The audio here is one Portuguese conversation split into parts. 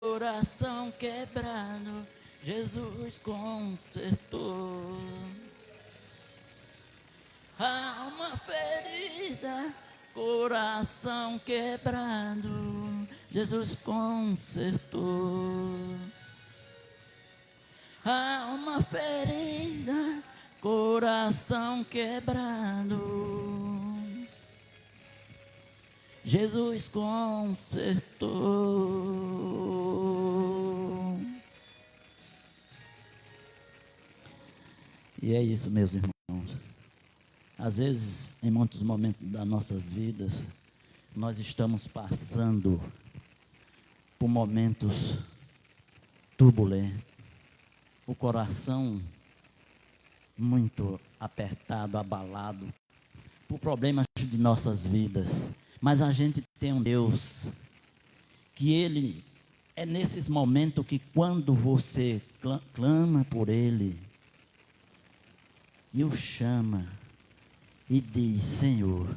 Coração quebrado, Jesus consertou. Alma ferida, coração quebrado, Jesus consertou. Alma ferida, coração quebrado, Jesus consertou. E é isso, meus irmãos. Às vezes, em muitos momentos das nossas vidas, nós estamos passando por momentos turbulentos, o coração muito apertado, abalado, por problemas de nossas vidas. Mas a gente tem um Deus que Ele é nesses momentos que quando você clama por Ele e o chama e diz: Senhor,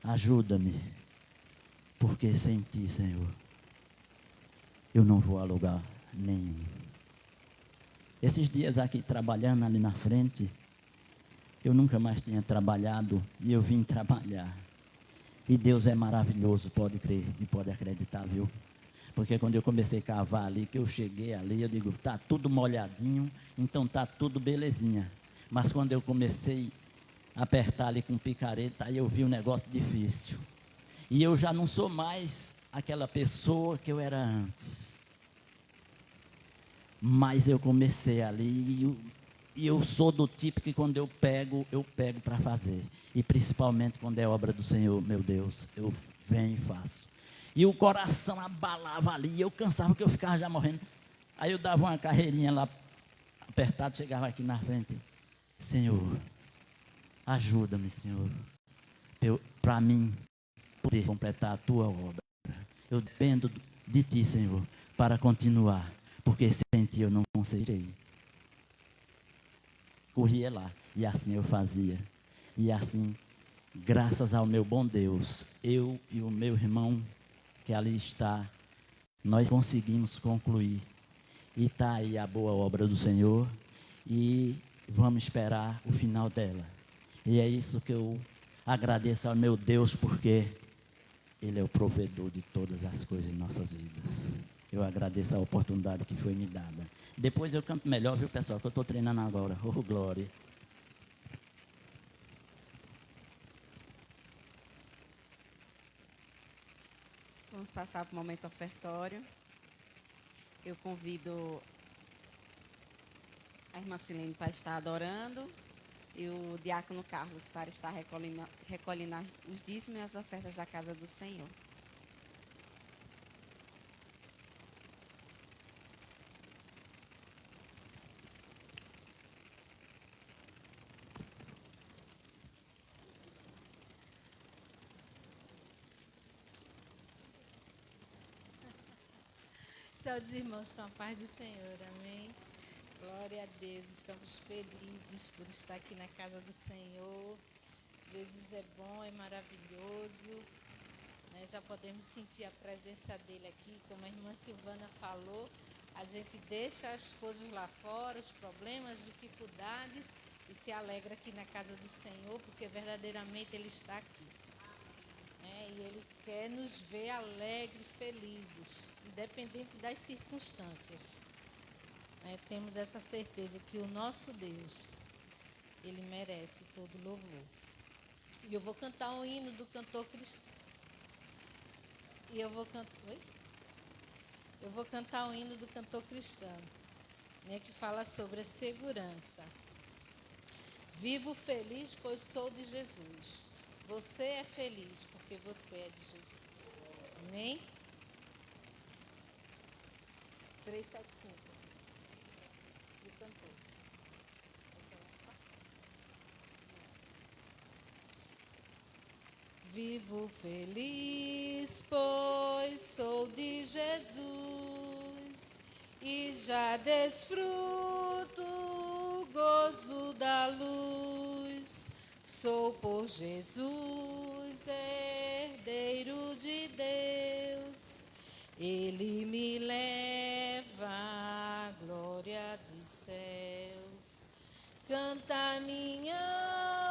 ajuda-me, porque sem Ti, Senhor, eu não vou a lugar nenhum. Esses dias aqui trabalhando ali na frente, eu nunca mais tinha trabalhado e eu vim trabalhar. E Deus é maravilhoso, pode crer e pode acreditar, viu? Porque quando eu comecei a cavar ali, que eu cheguei ali, eu digo, tá tudo molhadinho, então tá tudo belezinha. Mas quando eu comecei a apertar ali com picareta, aí eu vi um negócio difícil. E eu já não sou mais aquela pessoa que eu era antes. Mas eu comecei ali e eu sou do tipo que quando eu pego para fazer. E principalmente quando é obra do Senhor, meu Deus, eu venho e faço. E o coração abalava ali, e eu cansava que eu ficava já morrendo. Aí eu dava uma carreirinha lá, apertado, chegava aqui na frente. Senhor, ajuda-me, Senhor, para mim poder completar a Tua obra. Eu dependo de Ti, Senhor, para continuar, porque sem Ti eu não conseguirei. Corria lá, e assim eu fazia. E assim, graças ao meu bom Deus, eu e o meu irmão que ali está, nós conseguimos concluir. E está aí a boa obra do Senhor. E vamos esperar o final dela. E é isso que eu agradeço ao meu Deus, porque Ele é o provedor de todas as coisas em nossas vidas. Eu agradeço a oportunidade que foi me dada. Depois eu canto melhor, viu, pessoal, que eu estou treinando agora. Oh, glória. Vamos passar para o momento ofertório. Eu convido a irmã Silene para estar adorando e o diácono Carlos para estar recolhendo os dízimos e as ofertas da casa do Senhor. Saúde, irmãos, com a paz do Senhor, amém? Glória a Deus, estamos felizes por estar aqui na casa do Senhor. Jesus é bom, é maravilhoso, né? Já podemos sentir a presença dele aqui, como a irmã Silvana falou. A gente deixa as coisas lá fora, os problemas, as dificuldades, e se alegra aqui na casa do Senhor, porque verdadeiramente ele está aqui. E Ele quer nos ver alegres, felizes, independente das circunstâncias. Temos essa certeza que o nosso Deus, Ele merece todo louvor. E eu vou cantar um hino do cantor cristão. Eu vou cantar um hino do cantor cristão, que fala sobre a segurança. Vivo feliz, pois sou de Jesus. Você é feliz, porque você é de Jesus. Amém? 375. Do cantor. Vivo feliz, pois sou de Jesus e já desfruto o gozo da luz. Sou por Jesus herdeiro de Deus Ele me leva à glória dos céus. Canta minha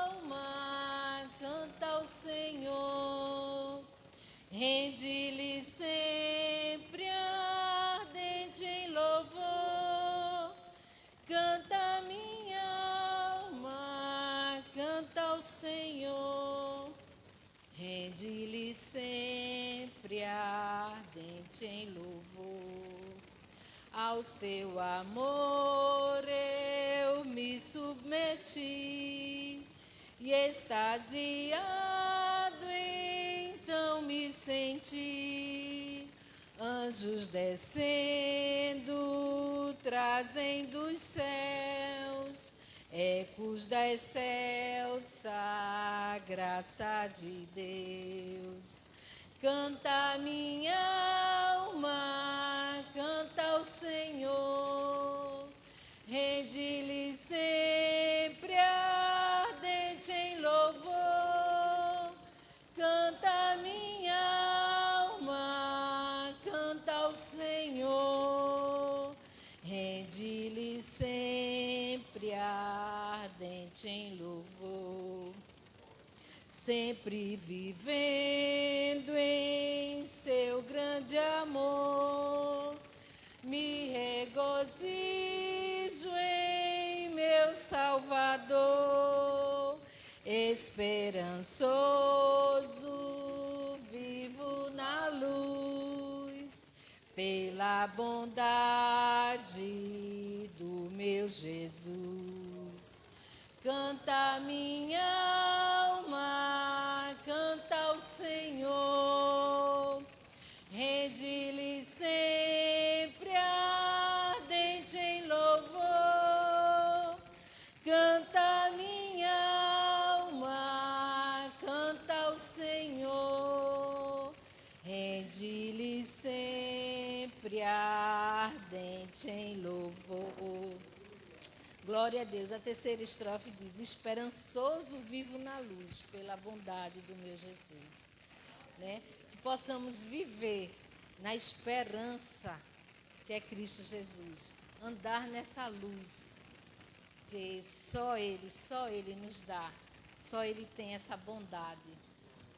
alma, canta ao Senhor. Rende-lhe sempre ardente em louvor. Canta minha alma, canta ao Senhor. Rende-lhe sempre ardente em louvor. Ao seu amor eu me submeti e extasiado então me senti. Anjos descendo, trazem dos céus ecos da excelsa graça de Deus. Canta minha alma, canta ao Senhor. Rende-lhe sempre ardente em louvor. Canta minha alma, canta ao Senhor. Rende-lhe sempre ardente em louvor. Sempre vivendo em seu grande amor, me regozijo em meu Salvador. Esperançoso, vivo na luz, pela bondade do meu Jesus. Canta minha alma, canta ao Senhor. Rende-lhe sempre ardente em louvor. Canta minha alma, canta ao Senhor. Rende-lhe sempre ardente em louvor. Glória a Deus. A terceira estrofe diz: esperançoso vivo na luz, pela bondade do meu Jesus. Né? Que possamos viver na esperança que é Cristo Jesus. Andar nessa luz que só Ele nos dá. Só Ele tem essa bondade,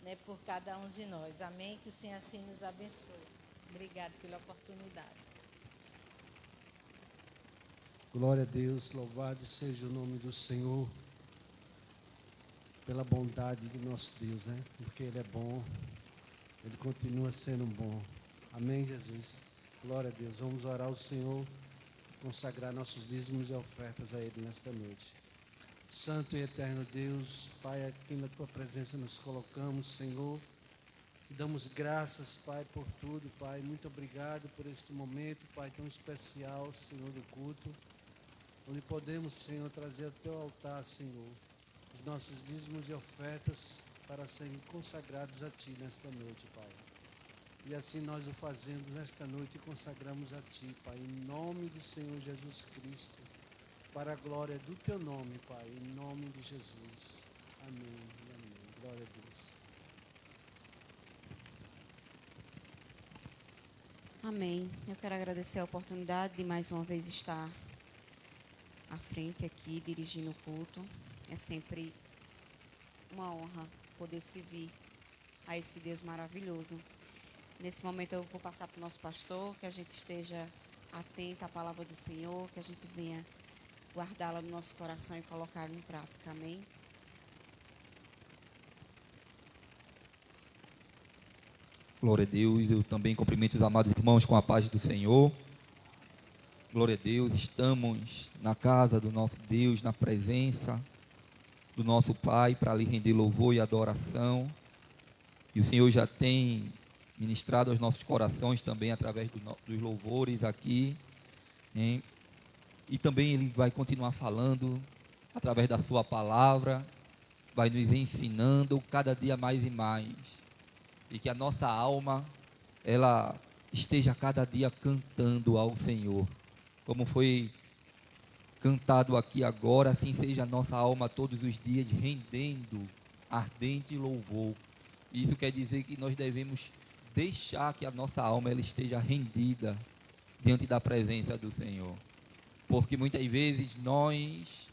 né, por cada um de nós. Amém? Que o Senhor assim nos abençoe. Obrigado pela oportunidade. Glória a Deus, louvado seja o nome do Senhor, pela bondade do nosso Deus, né? Porque Ele é bom, Ele continua sendo bom. Amém, Jesus? Glória a Deus. Vamos orar ao Senhor, consagrar nossos dízimos e ofertas a Ele nesta noite. Santo e eterno Deus, Pai, aqui na Tua presença nos colocamos, Senhor. Te damos graças, Pai, por tudo, Pai. Muito obrigado por este momento, Pai, tão especial, Senhor, do culto, onde podemos, Senhor, trazer ao Teu altar, Senhor, os nossos dízimos e ofertas para serem consagrados a Ti nesta noite, Pai. E assim nós o fazemos nesta noite e consagramos a Ti, Pai, em nome do Senhor Jesus Cristo, para a glória do Teu nome, Pai, em nome de Jesus. Amém, amém. Glória a Deus. Amém. Eu quero agradecer a oportunidade de mais uma vez estar à frente aqui, dirigindo o culto. É sempre uma honra poder servir a esse Deus maravilhoso. Nesse momento eu vou passar para o nosso pastor, que a gente esteja atento à palavra do Senhor, que a gente venha guardá-la no nosso coração e colocá-la em prática. Amém? Glória a Deus. Eu também cumprimento os amados irmãos com a paz do Senhor. Glória a Deus. Estamos na casa do nosso Deus, na presença do nosso Pai, para lhe render louvor e adoração. E o Senhor já tem ministrado aos nossos corações também através dos louvores aqui, hein? E também Ele vai continuar falando através da sua palavra, vai nos ensinando cada dia mais e mais. E que a nossa alma, ela esteja cada dia cantando ao Senhor. Como foi cantado aqui agora, assim seja a nossa alma todos os dias rendendo ardente louvor. Isso quer dizer que nós devemos deixar que a nossa alma ela esteja rendida diante da presença do Senhor. Porque muitas vezes nós,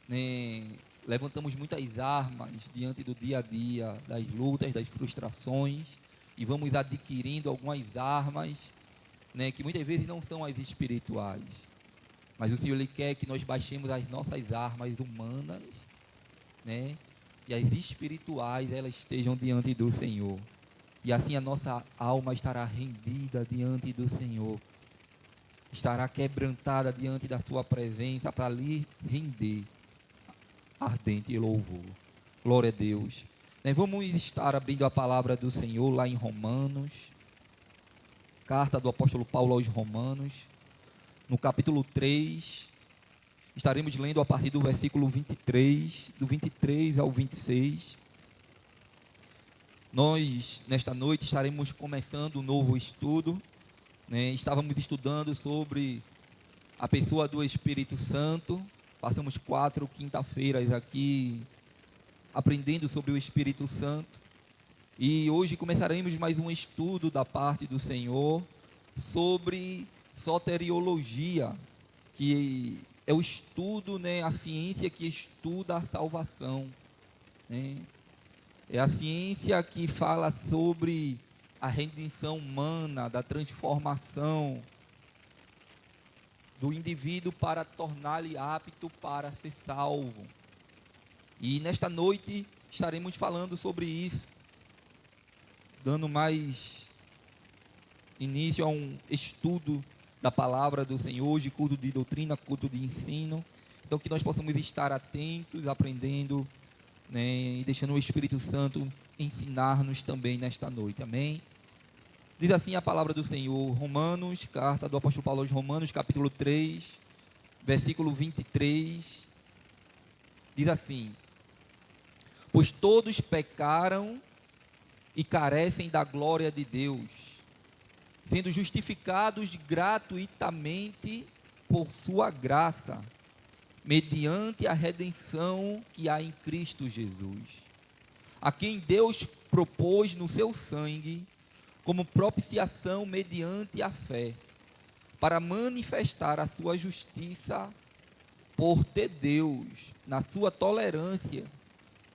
né, levantamos muitas armas diante do dia a dia, das lutas, das frustrações, e vamos adquirindo algumas armas, né, que muitas vezes não são as espirituais. Mas o Senhor Ele quer que nós baixemos as nossas armas humanas, né, e as espirituais elas estejam diante do Senhor. E assim a nossa alma estará rendida diante do Senhor, estará quebrantada diante da sua presença para lhe render ardente louvor. Glória a Deus. Vamos estar abrindo a palavra do Senhor lá em Romanos, carta do apóstolo Paulo aos Romanos, no capítulo 3, estaremos lendo a partir do versículo 23, do 23 ao 26. Nós, nesta noite, estaremos começando um novo estudo, né? Estávamos estudando sobre a pessoa do Espírito Santo, passamos 4 quinta-feiras aqui aprendendo sobre o Espírito Santo, e hoje começaremos mais um estudo da parte do Senhor sobre soteriologia, que é o estudo, né, a ciência que estuda a salvação, né? É a ciência que fala sobre a redenção humana, da transformação do indivíduo para torná-lo apto para ser salvo. E nesta noite estaremos falando sobre isso, dando mais início a um estudo da palavra do Senhor, hoje culto de doutrina, culto de ensino. Então que nós possamos estar atentos, aprendendo, né, e deixando o Espírito Santo ensinar-nos também nesta noite, amém? Diz assim a palavra do Senhor, Romanos, carta do apóstolo Paulo aos Romanos, capítulo 3, versículo 23, diz assim: pois todos pecaram e carecem da glória de Deus, sendo justificados gratuitamente por sua graça, mediante a redenção que há em Cristo Jesus, a quem Deus propôs no seu sangue como propiciação mediante a fé, para manifestar a sua justiça, por ter Deus, na sua tolerância,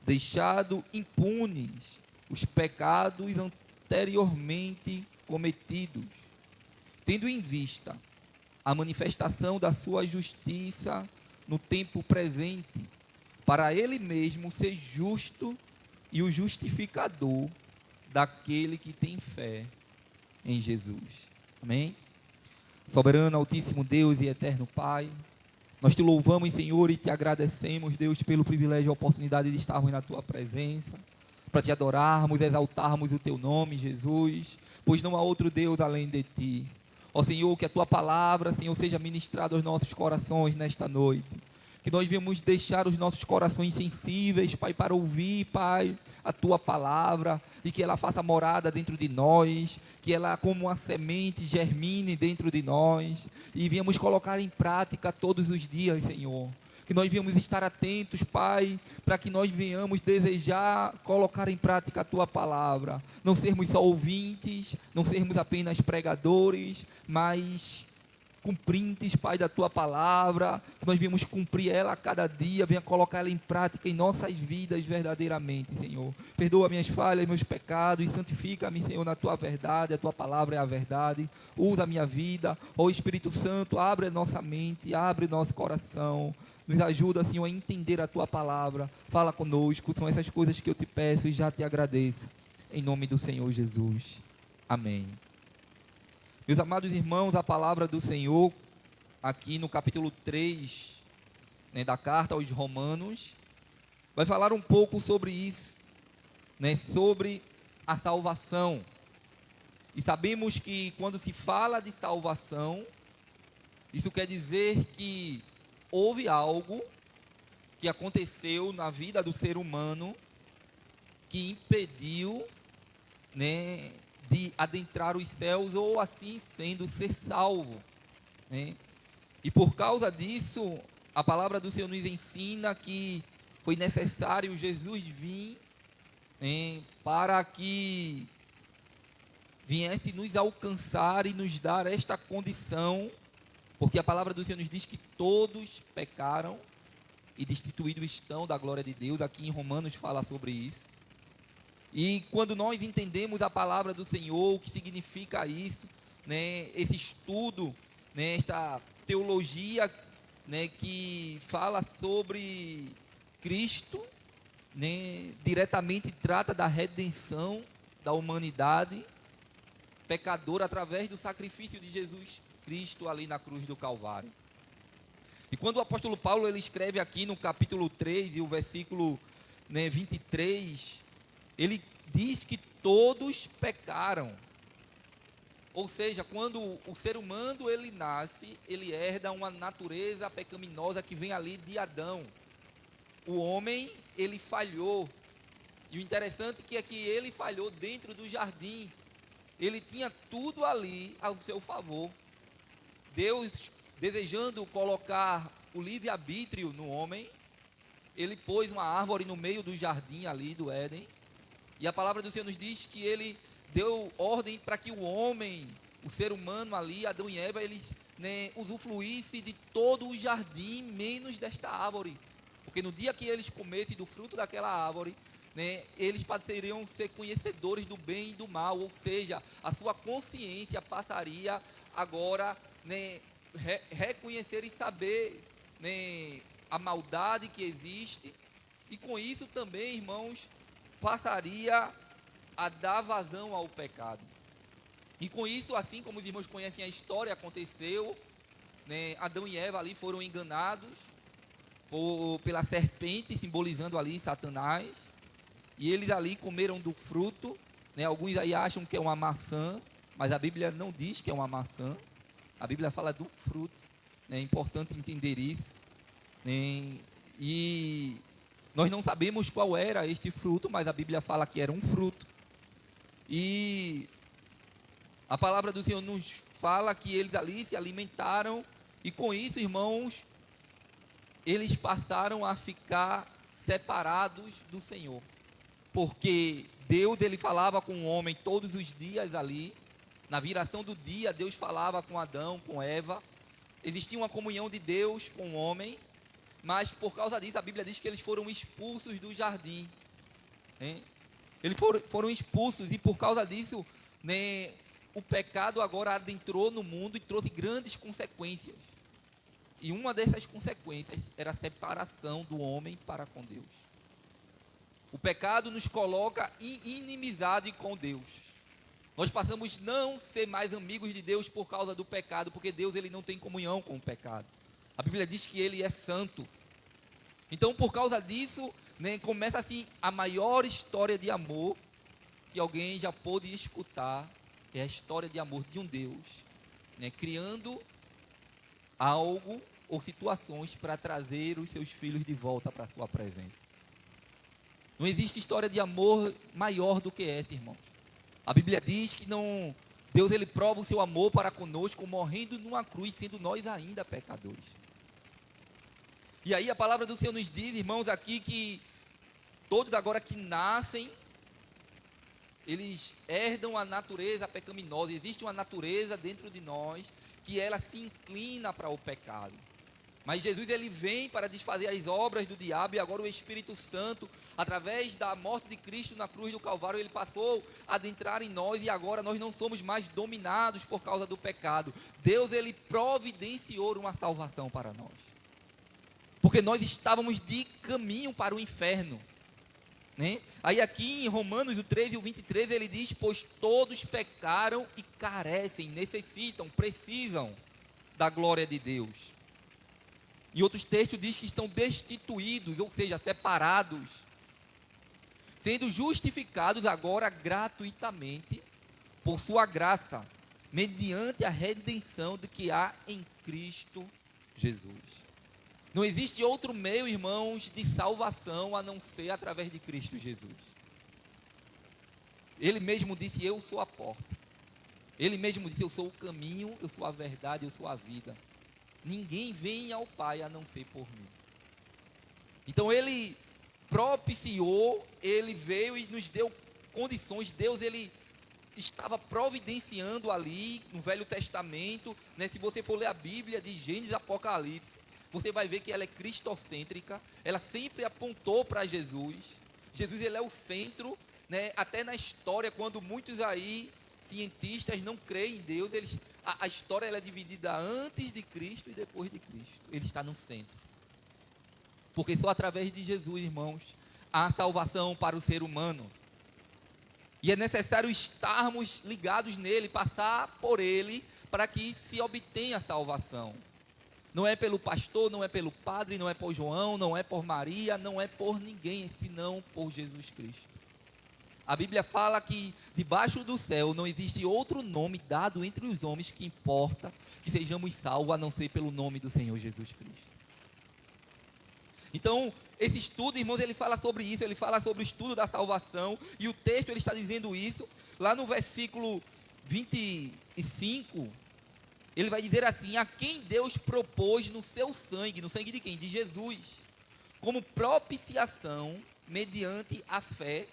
deixado impunes os pecados anteriormente cometidos, tendo em vista a manifestação da sua justiça no tempo presente, para ele mesmo ser justo e o justificador daquele que tem fé em Jesus. Amém? Soberano, altíssimo Deus e eterno Pai, nós te louvamos, Senhor, e te agradecemos, Deus, pelo privilégio e oportunidade de estarmos na tua presença, para te adorarmos, exaltarmos o teu nome, Jesus, pois não há outro Deus além de ti. Ó Senhor, que a tua palavra, Senhor, seja ministrada aos nossos corações nesta noite. Que nós venhamos deixar os nossos corações sensíveis, Pai, para ouvir, Pai, a tua palavra, e que ela faça morada dentro de nós, que ela, como uma semente, germine dentro de nós, e venhamos colocar em prática todos os dias, Senhor. Que nós venhamos estar atentos, Pai, para que nós venhamos desejar colocar em prática a tua palavra. Não sermos só ouvintes, não sermos apenas pregadores, mas cumprintes, Pai, da tua palavra, que nós venhamos cumprir ela a cada dia, venha colocar ela em prática em nossas vidas verdadeiramente, Senhor. Perdoa minhas falhas, meus pecados, e santifica-me, Senhor, na tua verdade, a tua palavra é a verdade. Usa a minha vida, ó Espírito Santo, abre a nossa mente, abre o nosso coração, nos ajuda, Senhor, a entender a tua palavra. Fala conosco, são essas coisas que eu te peço e já te agradeço, em nome do Senhor Jesus, amém. Meus amados irmãos, a palavra do Senhor, aqui no capítulo 3, né, da carta aos Romanos, vai falar um pouco sobre isso, né, sobre a salvação. E sabemos que quando se fala de salvação, isso quer dizer que houve algo que aconteceu na vida do ser humano que impediu, né, de adentrar os céus, ou assim sendo ser salvo, né? E por causa disso, a palavra do Senhor nos ensina que foi necessário Jesus vir, né, para que viesse nos alcançar e nos dar esta condição, porque a palavra do Senhor nos diz que todos pecaram e destituídos estão da glória de Deus. Aqui em Romanos fala sobre isso. E quando nós entendemos a palavra do Senhor, o que significa isso, né, esse estudo, né, esta teologia, né, que fala sobre Cristo, né, diretamente trata da redenção da humanidade pecadora através do sacrifício de Jesus Cristo ali na cruz do Calvário. E quando o apóstolo Paulo ele escreve aqui no capítulo 3 e o versículo, né, 23, ele diz que todos pecaram. Ou seja, quando o ser humano ele nasce, ele herda uma natureza pecaminosa que vem ali de Adão. O homem, ele falhou. E o interessante é que ele falhou dentro do jardim. Ele tinha tudo ali ao seu favor. Deus, desejando colocar o livre-arbítrio no homem, ele pôs uma árvore no meio do jardim ali do Éden. E a palavra do Senhor nos diz que ele deu ordem para que o homem, o ser humano ali, Adão e Eva, eles, né, usufruíssem de todo o jardim, menos desta árvore. Porque no dia que eles comessem do fruto daquela árvore, né, eles passariam a ser conhecedores do bem e do mal, ou seja, a sua consciência passaria agora, né, reconhecer e saber, né, a maldade que existe, e com isso também, irmãos, passaria a dar vazão ao pecado. E com isso, assim como os irmãos conhecem a história, aconteceu, né, Adão e Eva ali foram enganados pela serpente, simbolizando ali Satanás, e eles ali comeram do fruto, né, alguns aí acham que é uma maçã, mas a Bíblia não diz que é uma maçã, a Bíblia fala do fruto, né, é importante entender isso, né, e nós não sabemos qual era este fruto, mas a Bíblia fala que era um fruto. E a palavra do Senhor nos fala que eles ali se alimentaram, e com isso, irmãos, eles passaram a ficar separados do Senhor. Porque Deus, ele falava com o homem todos os dias ali. Na viração do dia, Deus falava com Adão, com Eva. Existia uma comunhão de Deus com o homem. Mas por causa disso, a Bíblia diz que eles foram expulsos do jardim. Hein? Eles foram expulsos, e por causa disso, né, o pecado agora adentrou no mundo e trouxe grandes consequências. E uma dessas consequências era a separação do homem para com Deus. O pecado nos coloca em inimizade com Deus. Nós passamos a não ser mais amigos de Deus por causa do pecado, porque Deus ele não tem comunhão com o pecado. A Bíblia diz que ele é santo. Então, por causa disso, né, começa assim a maior história de amor que alguém já pôde escutar. É a história de amor de um Deus, né, criando algo ou situações para trazer os seus filhos de volta para a sua presença. Não existe história de amor maior do que essa, irmãos. A Bíblia diz que não, Deus ele prova o seu amor para conosco, morrendo numa cruz, sendo nós ainda pecadores. E aí a palavra do Senhor nos diz, irmãos, aqui que todos agora que nascem, eles herdam a natureza pecaminosa. Existe uma natureza dentro de nós que ela se inclina para o pecado. Mas Jesus ele vem para desfazer as obras do diabo, e agora o Espírito Santo, através da morte de Cristo na cruz do Calvário, ele passou a adentrar em nós, e agora nós não somos mais dominados por causa do pecado. Deus ele providenciou uma salvação para nós. Porque nós estávamos de caminho para o inferno. Né? Aí aqui em Romanos, o 13 e o 23, ele diz, pois todos pecaram e carecem, necessitam, precisam da glória de Deus. Em outros textos diz que estão destituídos, ou seja, separados, sendo justificados agora gratuitamente por sua graça, mediante a redenção de que há em Cristo Jesus. Não existe outro meio, irmãos, de salvação a não ser através de Cristo Jesus. Ele mesmo disse, eu sou a porta. Ele mesmo disse, eu sou o caminho, eu sou a verdade, eu sou a vida. Ninguém vem ao Pai a não ser por mim. Então ele propiciou, ele veio e nos deu condições. Deus ele estava providenciando ali no Velho Testamento, né? Se você for ler a Bíblia de Gênesis e Apocalipse, você vai ver que ela é cristocêntrica, ela sempre apontou para Jesus. Jesus, ele é o centro, né? Até na história, quando muitos aí, cientistas, não creem em Deus, a história ela é dividida antes de Cristo e depois de Cristo. Ele está no centro. Porque só através de Jesus, irmãos, há salvação para o ser humano. E é necessário estarmos ligados nele, passar por ele, para que se obtenha a salvação. Não é pelo pastor, não é pelo padre, não é por João, não é por Maria, não é por ninguém, senão por Jesus Cristo. A Bíblia fala que debaixo do céu não existe outro nome dado entre os homens que importa que sejamos salvos, a não ser pelo nome do Senhor Jesus Cristo. Então, esse estudo, irmãos, ele fala sobre isso, ele fala sobre o estudo da salvação, e o texto ele está dizendo isso, lá no versículo 25, ele vai dizer assim: a quem Deus propôs no seu sangue, no sangue de quem? De Jesus, como propiciação, mediante a fé,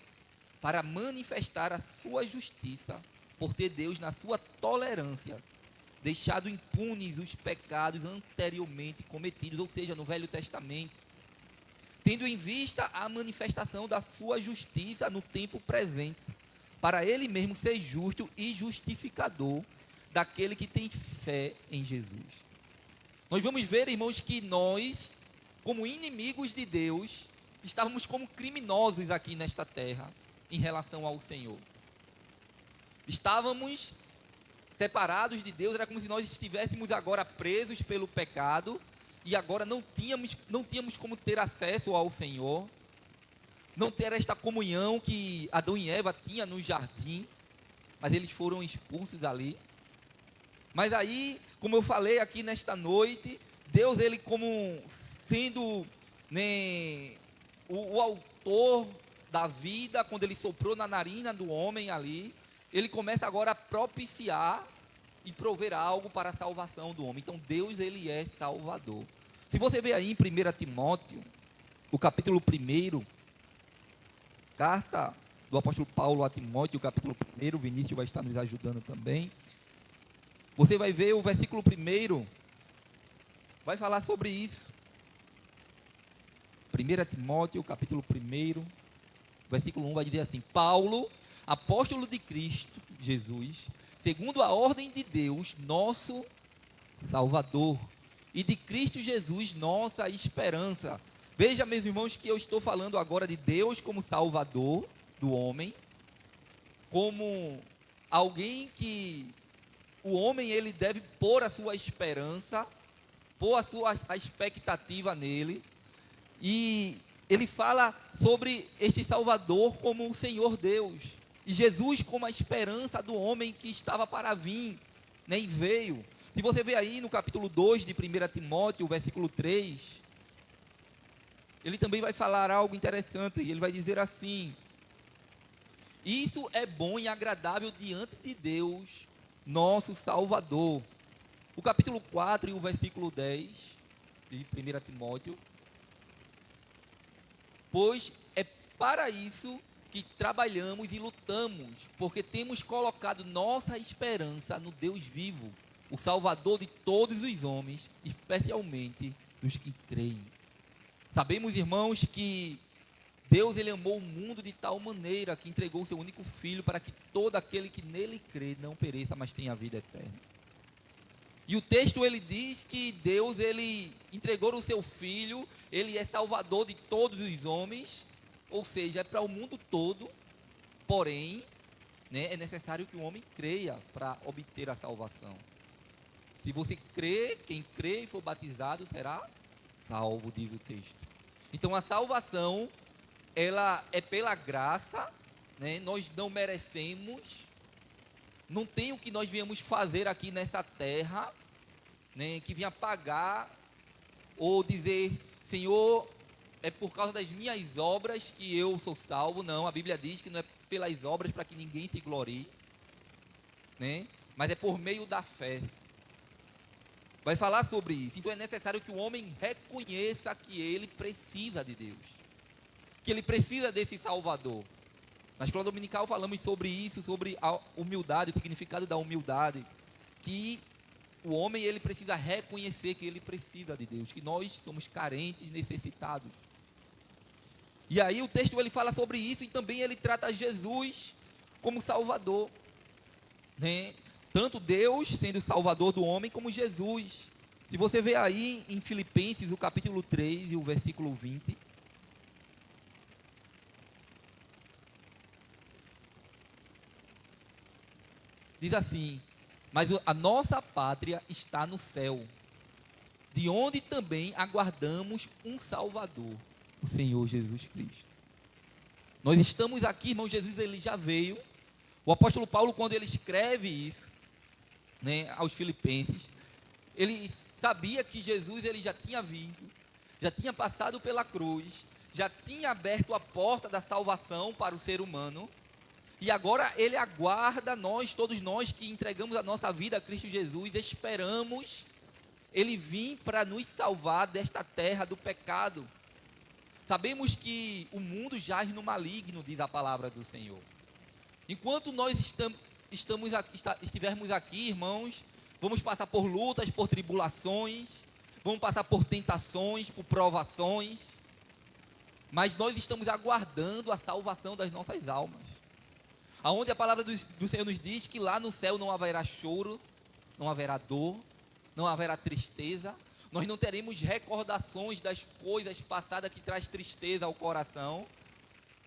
para manifestar a sua justiça, por ter Deus na sua tolerância, deixado impunes os pecados anteriormente cometidos, ou seja, no Velho Testamento, tendo em vista a manifestação da sua justiça no tempo presente, para ele mesmo ser justo e justificador daquele que tem fé em Jesus. Nós vamos ver, irmãos, que nós, como inimigos de Deus, estávamos como criminosos aqui nesta terra, em relação ao Senhor. Estávamos separados de Deus, era como se nós estivéssemos agora presos pelo pecado, e agora não tínhamos como ter acesso ao Senhor, não ter esta comunhão que Adão e Eva tinham no jardim, mas eles foram expulsos dali. Mas aí, como eu falei aqui nesta noite, Deus, ele como sendo, né, o autor da vida, quando ele soprou na narina do homem ali, ele começa agora a propiciar e prover algo para a salvação do homem. Então Deus, ele é salvador. Se você vê aí em 1 Timóteo, o capítulo 1, carta do apóstolo Paulo a Timóteo, o capítulo 1, Vinícius vai estar nos ajudando também. Você vai ver o versículo 1, vai falar sobre isso. 1 Timóteo, capítulo 1, versículo 1 vai dizer assim: Paulo, apóstolo de Cristo Jesus, segundo a ordem de Deus, nosso Salvador, e de Cristo Jesus, nossa esperança. Veja, meus irmãos, que eu estou falando agora de Deus como Salvador do homem, como alguém que o homem ele deve pôr a sua esperança, pôr a expectativa nele, e ele fala sobre este Salvador como o Senhor Deus, e Jesus como a esperança do homem que estava para vir, né, e veio. Se você vê aí no capítulo 2 de 1 Timóteo, versículo 3, ele também vai falar algo interessante, ele vai dizer assim: isso é bom e agradável diante de Deus, nosso Salvador. O capítulo 4 e o versículo 10 de 1 Timóteo: pois é para isso que trabalhamos e lutamos, porque temos colocado nossa esperança no Deus vivo, o Salvador de todos os homens, especialmente dos que creem. Sabemos, irmãos, que Deus, ele amou o mundo de tal maneira que entregou o seu único filho para que todo aquele que nele crê não pereça, mas tenha a vida eterna. E o texto, ele diz que Deus, ele entregou o seu filho, ele é salvador de todos os homens, ou seja, é para o mundo todo, porém, né, é necessário que o homem creia para obter a salvação. Se você crê, quem crê e for batizado será salvo, diz o texto. Então a salvação, ela é pela graça, né? Nós não merecemos, não tem o que nós viemos fazer aqui nessa terra, né, que venha pagar ou dizer: Senhor, é por causa das minhas obras que eu sou salvo. Não, a Bíblia diz que não é pelas obras para que ninguém se glorie, né? Mas é por meio da fé. Vai falar sobre isso. Então é necessário que o homem reconheça que ele precisa de Deus, que ele precisa desse Salvador. Na escola dominical falamos sobre isso, sobre a humildade, o significado da humildade, que o homem ele precisa reconhecer que ele precisa de Deus, que nós somos carentes, necessitados. E aí o texto ele fala sobre isso e também ele trata Jesus como Salvador, né? Tanto Deus sendo Salvador do homem, como Jesus. Se você vê aí em Filipenses, o capítulo 3 e o versículo 20, diz assim: mas a nossa pátria está no céu, de onde também aguardamos um Salvador, o Senhor Jesus Cristo. Nós estamos aqui, irmão, Jesus ele já veio. O apóstolo Paulo, quando ele escreve isso, né, aos Filipenses, ele sabia que Jesus ele já tinha vindo, já tinha passado pela cruz, já tinha aberto a porta da salvação para o ser humano, e agora ele aguarda nós, todos nós que entregamos a nossa vida a Cristo Jesus, esperamos ele vir para nos salvar desta terra do pecado. Sabemos que o mundo jaz no maligno, diz a palavra do Senhor. Enquanto nós estivermos aqui, irmãos, vamos passar por lutas, por tribulações, vamos passar por tentações, por provações, mas nós estamos aguardando a salvação das nossas almas. Aonde a palavra do Senhor nos diz que lá no céu não haverá choro, não haverá dor, não haverá tristeza, nós não teremos recordações das coisas passadas que traz tristeza ao coração.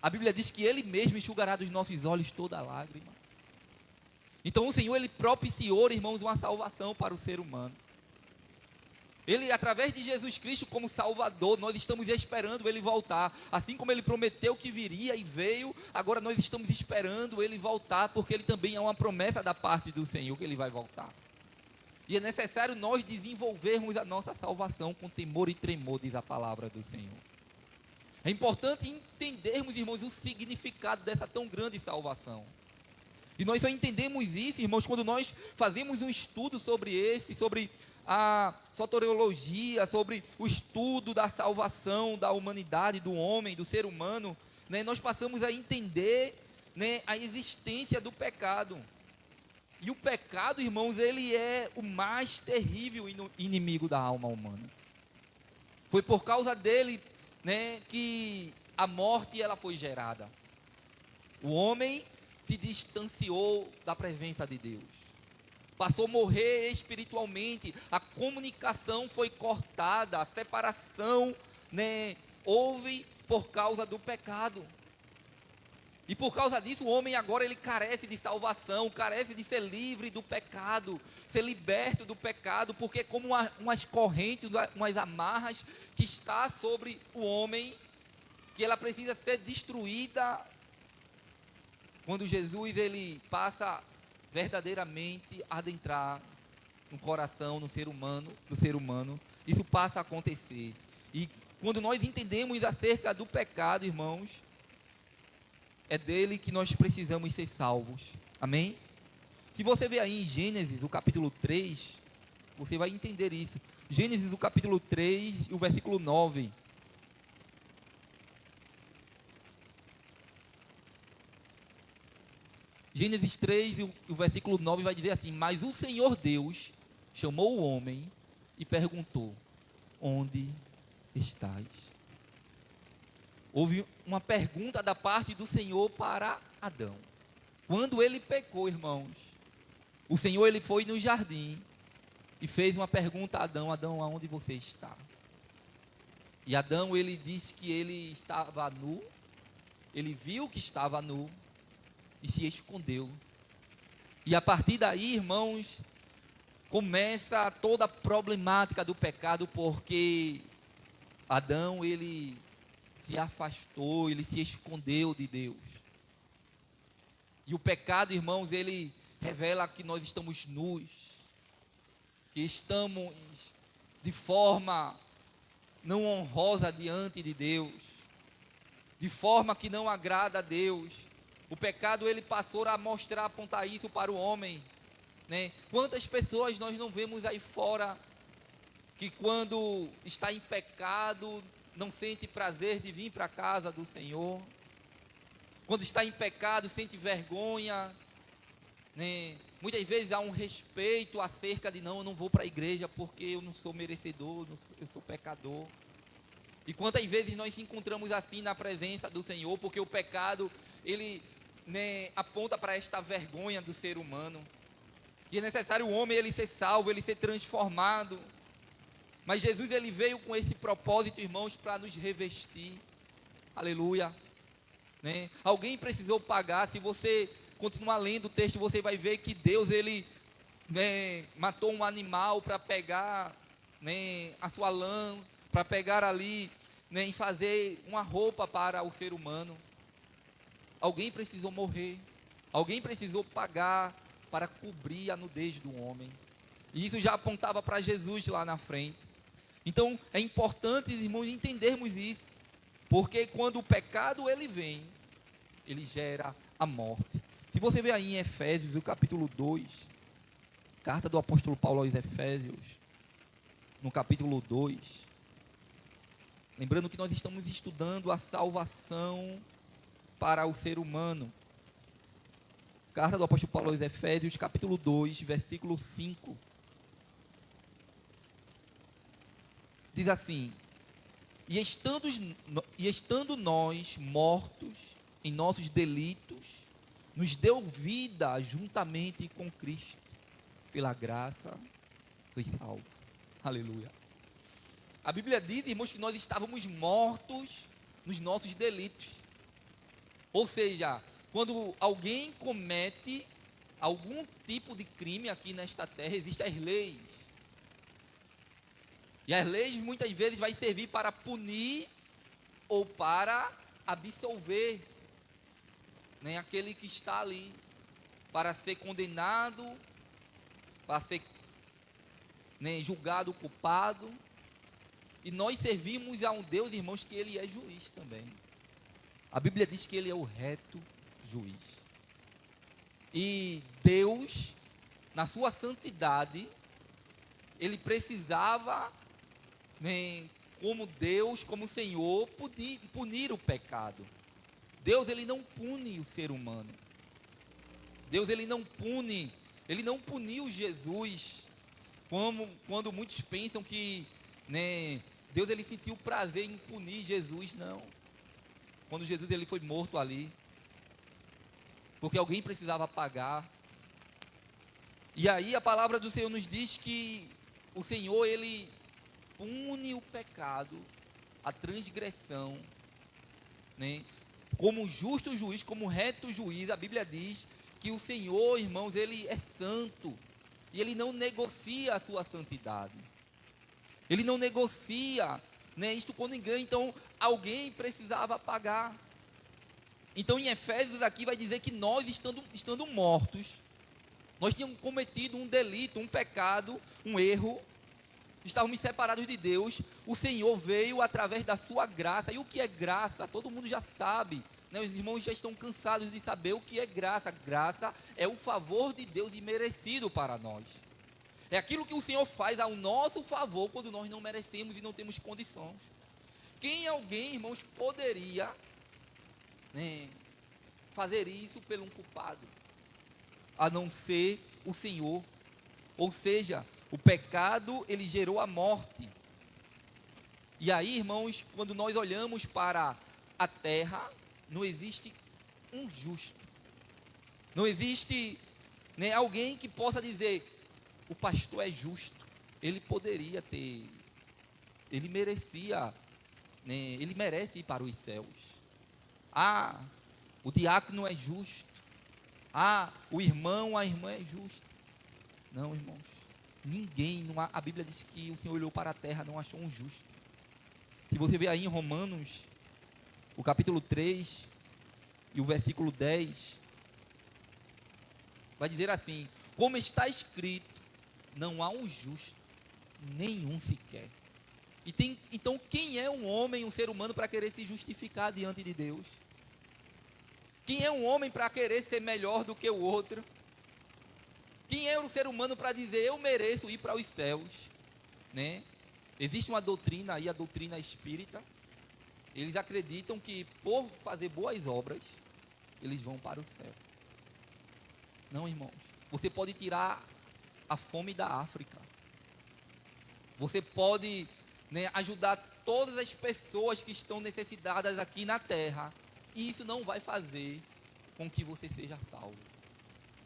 A Bíblia diz que Ele mesmo enxugará dos nossos olhos toda lágrima. Então o Senhor, Ele propiciou, irmãos, uma salvação para o ser humano. Ele, através de Jesus Cristo como Salvador, nós estamos esperando Ele voltar. Assim como Ele prometeu que viria e veio, agora nós estamos esperando Ele voltar, porque Ele também é uma promessa da parte do Senhor que Ele vai voltar. E é necessário nós desenvolvermos a nossa salvação com temor e tremor, diz a palavra do Senhor. É importante entendermos, irmãos, o significado dessa tão grande salvação. E nós só entendemos isso, irmãos, quando nós fazemos um estudo sobre a soteriologia, sobre o estudo da salvação da humanidade, do homem, do ser humano, né? Nós passamos a entender, né, a existência do pecado. E o pecado, irmãos, ele é o mais terrível inimigo da alma humana. Foi por causa dele, né, que a morte ela foi gerada. O homem se distanciou da presença de Deus. Passou a morrer espiritualmente, a comunicação foi cortada, a separação, né, houve por causa do pecado. E por causa disso o homem agora ele carece de salvação, carece de ser livre do pecado, ser liberto do pecado, porque como umas correntes, umas amarras que está sobre o homem, que ela precisa ser destruída quando Jesus ele passa verdadeiramente a adentrar no coração, no ser humano, isso passa a acontecer. E quando nós entendemos acerca do pecado, irmãos, é dele que nós precisamos ser salvos. Amém? Se você ver aí em Gênesis, o capítulo 3, você vai entender isso. Gênesis, o capítulo 3 e o versículo 9. Gênesis 3 e o versículo 9 vai dizer assim: mas o Senhor Deus chamou o homem e perguntou: onde estás? Houve uma pergunta da parte do Senhor para Adão. Quando ele pecou, irmãos, o Senhor ele foi no jardim e fez uma pergunta a Adão: Adão, aonde você está? E Adão ele disse que ele estava nu, ele viu que estava nu e se escondeu. E a partir daí, irmãos, começa toda a problemática do pecado, porque Adão ele se afastou, ele se escondeu de Deus. E o pecado, irmãos, ele revela que nós estamos nus, que estamos de forma não honrosa diante de Deus, de forma que não agrada a Deus. O pecado ele passou a mostrar, apontar isso para o homem, né? Quantas pessoas nós não vemos aí fora que quando está em pecado não sente prazer de vir para a casa do Senhor? quando está em pecado, sente vergonha, né? Muitas vezes há um respeito acerca de não, eu não vou para a igreja porque eu não sou merecedor, eu sou pecador. E quantas vezes nós nos encontramos assim na presença do Senhor, porque o pecado, ele, né, aponta para esta vergonha do ser humano. E é necessário o homem ele ser salvo, ele ser transformado. Mas Jesus ele veio com esse propósito, irmãos, para nos revestir. Aleluia. Né? Alguém precisou pagar. Se você continuar lendo o texto, você vai ver que Deus ele, né, matou um animal para pegar, né, a sua lã, para pegar ali, né, e fazer uma roupa para o ser humano. Alguém precisou morrer. Alguém precisou pagar para cobrir a nudez do homem. E isso já apontava para Jesus lá na frente. Então, é importante, irmãos, entendermos isso. Porque quando o pecado ele vem, ele gera a morte. Se você ver aí em Efésios, o capítulo 2, carta do apóstolo Paulo aos Efésios, no capítulo 2, lembrando que nós estamos estudando a salvação para o ser humano. Carta do apóstolo Paulo aos Efésios, capítulo 2, versículo 5. Diz assim: e estando nós mortos em nossos delitos, nos deu vida juntamente com Cristo. Pela graça, sois salvos. Aleluia. A Bíblia diz, irmãos, que nós estávamos mortos nos nossos delitos. Ou seja, quando alguém comete algum tipo de crime aqui nesta terra, existem as leis. E as leis muitas vezes vai servir para punir ou para absolver, né, aquele que está ali, para ser condenado, para ser, né, julgado culpado. E nós servimos a um Deus, irmãos, que Ele é juiz também. A Bíblia diz que Ele é o reto juiz. E Deus, na sua santidade, Ele precisava, né, como Deus, como Senhor, punir o pecado. Deus ele não pune o ser humano. Deus ele não puniu Jesus, como quando muitos pensam que, né, Deus ele sentiu prazer em punir Jesus. Não. Quando Jesus ele foi morto ali, porque alguém precisava pagar. E aí a palavra do Senhor nos diz que o Senhor ele pune o pecado, a transgressão, né? Como justo juiz, como reto juiz. A Bíblia diz que o Senhor, irmãos, ele é santo e ele não negocia a sua santidade. Ele não negocia, né, isto com ninguém. Então alguém precisava pagar. Então em Efésios aqui vai dizer que nós estando mortos, nós tínhamos cometido um delito, um pecado, um erro. Estávamos separados de Deus. O Senhor veio através da sua graça. E o que é graça? Todo mundo já sabe, né? Os irmãos já estão cansados de saber o que é graça. Graça é o favor de Deus imerecido para nós. É aquilo que o Senhor faz ao nosso favor quando nós não merecemos e não temos condições. Alguém, irmãos, poderia, né, fazer isso pelo um culpado, a não ser o Senhor? Ou seja, o pecado, ele gerou a morte. E aí, irmãos, quando nós olhamos para a terra, não existe um justo. Não existe, né, alguém que possa dizer, o pastor é justo. Ele poderia ter, ele merecia, né, ele merece ir para os céus. Ah, o diácono é justo. Ah, o irmão, a irmã é justa. Não, irmãos. Ninguém, não há, a Bíblia diz que o Senhor olhou para a terra, não achou um justo. Se você ver aí em Romanos, o capítulo 3 e o versículo 10, vai dizer assim: como está escrito, não há um justo, nenhum sequer. Então quem é um homem, um ser humano, para querer se justificar diante de Deus? Quem é um homem para querer ser melhor do que o outro? Quem é o ser humano para dizer, eu mereço ir para os céus, né? Existe uma doutrina aí, a doutrina espírita. Eles acreditam que por fazer boas obras, eles vão para o céu. Não, irmãos. Você pode tirar a fome da África. Você pode, ajudar todas as pessoas que estão necessitadas aqui na terra. E isso não vai fazer com que você seja salvo.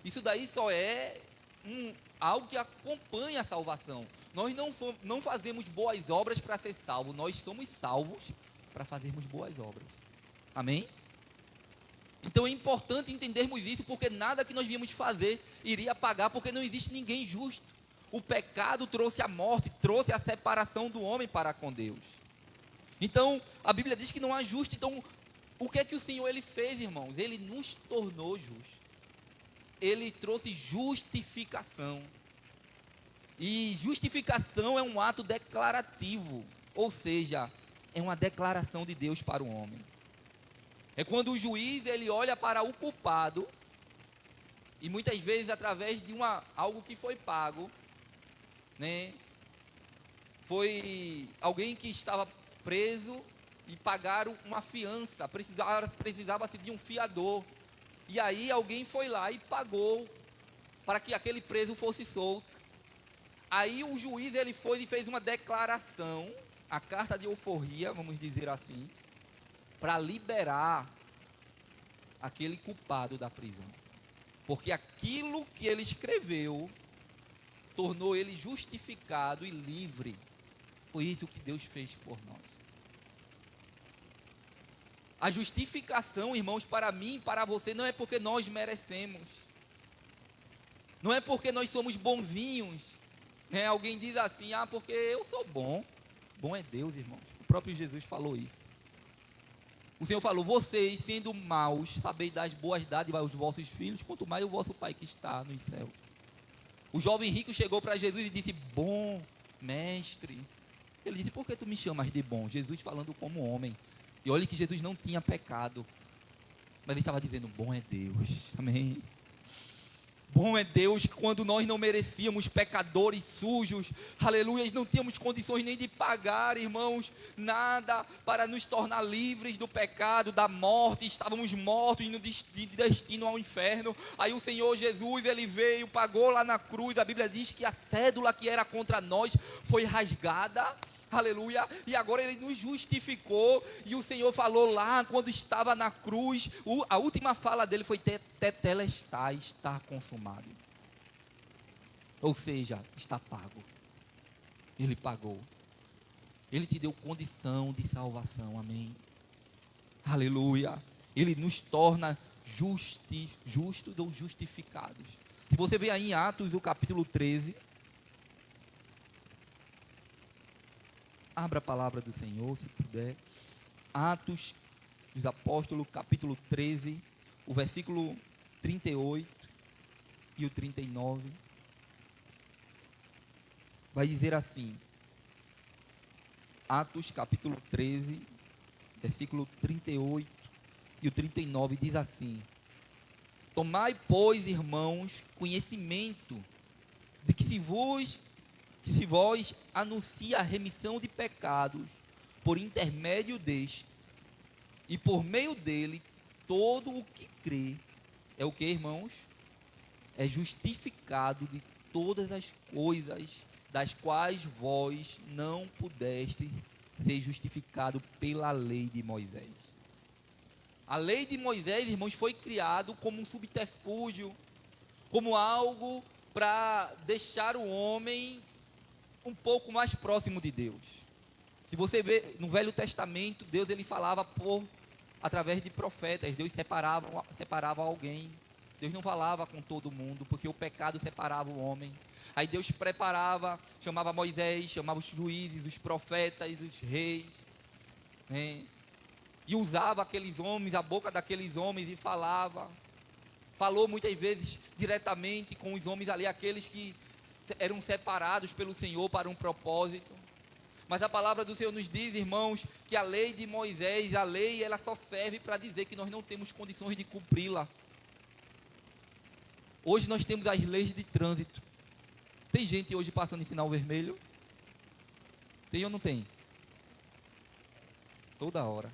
Isso daí só é algo que acompanha a salvação. Nós não fazemos boas obras para ser salvos. Nós somos salvos para fazermos boas obras. Amém? Então é importante entendermos isso, porque nada que nós viemos fazer iria pagar, porque não existe ninguém justo. O pecado trouxe a morte, trouxe a separação do homem para com Deus. Então, a Bíblia diz que não há justo. Então, o que é que o Senhor ele fez, irmãos? Ele nos tornou justos. Ele trouxe justificação. E justificação é um ato declarativo, ou seja, é uma declaração de Deus para o homem. É quando o juiz ele olha para o culpado, e muitas vezes através de algo que foi pago, foi alguém que estava preso e pagaram uma fiança, precisava-se de um fiador. E aí alguém foi lá e pagou para que aquele preso fosse solto. Aí o juiz ele foi e fez uma declaração, a carta de alforria, vamos dizer assim, para liberar aquele culpado da prisão. Porque aquilo que ele escreveu tornou ele justificado e livre. Foi isso que Deus fez por nós. A justificação, irmãos, para mim e para você, não é porque nós merecemos. Não é porque nós somos bonzinhos. Alguém diz assim, porque eu sou bom. Bom é Deus, irmãos. O próprio Jesus falou isso. O Senhor falou, vocês sendo maus, sabeis dar as boas dádivas aos vossos filhos, quanto mais o vosso Pai que está no céu. O jovem rico chegou para Jesus e disse, bom mestre. Ele disse, por que tu me chamas de bom? Jesus falando como homem. E olha que Jesus não tinha pecado. Mas ele estava dizendo, bom é Deus. Amém. Bom é Deus que quando nós não merecíamos, pecadores sujos, aleluia, não tínhamos condições nem de pagar, irmãos, nada para nos tornar livres do pecado, da morte, estávamos mortos e de destino ao inferno. Aí o Senhor Jesus, ele veio, pagou lá na cruz, a Bíblia diz que a cédula que era contra nós foi rasgada. Aleluia, e agora ele nos justificou, e o Senhor falou lá, quando estava na cruz, a última fala dele foi, tetelestai, está consumado, ou seja, está pago, ele pagou, ele te deu condição de salvação, amém, aleluia, ele nos torna justos ou justificados. Se você vê aí em Atos, o capítulo 13, abra a palavra do Senhor, se puder. Atos dos Apóstolos, capítulo 13, o versículo 38 e o 39. Vai dizer assim. Atos, capítulo 13, versículo 38 e o 39 diz assim: tomai, pois, irmãos, conhecimento de que se vós anuncia a remissão de pecados por intermédio deste, e por meio dele, todo o que crê, é o que, irmãos? É justificado de todas as coisas das quais vós não pudestes ser justificado pela lei de Moisés. A lei de Moisés, irmãos, foi criado como um subterfúgio, como algo para deixar o homem um pouco mais próximo de Deus. Se você vê no Velho Testamento, Deus ele falava através de profetas. Deus separava alguém. Deus não falava com todo mundo, porque o pecado separava o homem. Aí Deus preparava, chamava Moisés, chamava os juízes, os profetas, os reis, e usava aqueles homens, a boca daqueles homens, e falou muitas vezes diretamente com os homens ali, aqueles que eram separados pelo Senhor para um propósito. Mas a palavra do Senhor nos diz, irmãos, que a lei de Moisés, a lei, ela só serve para dizer que nós não temos condições de cumpri-la. Hoje nós temos as leis de trânsito. Tem gente hoje passando em sinal vermelho? Tem ou não tem? Toda hora.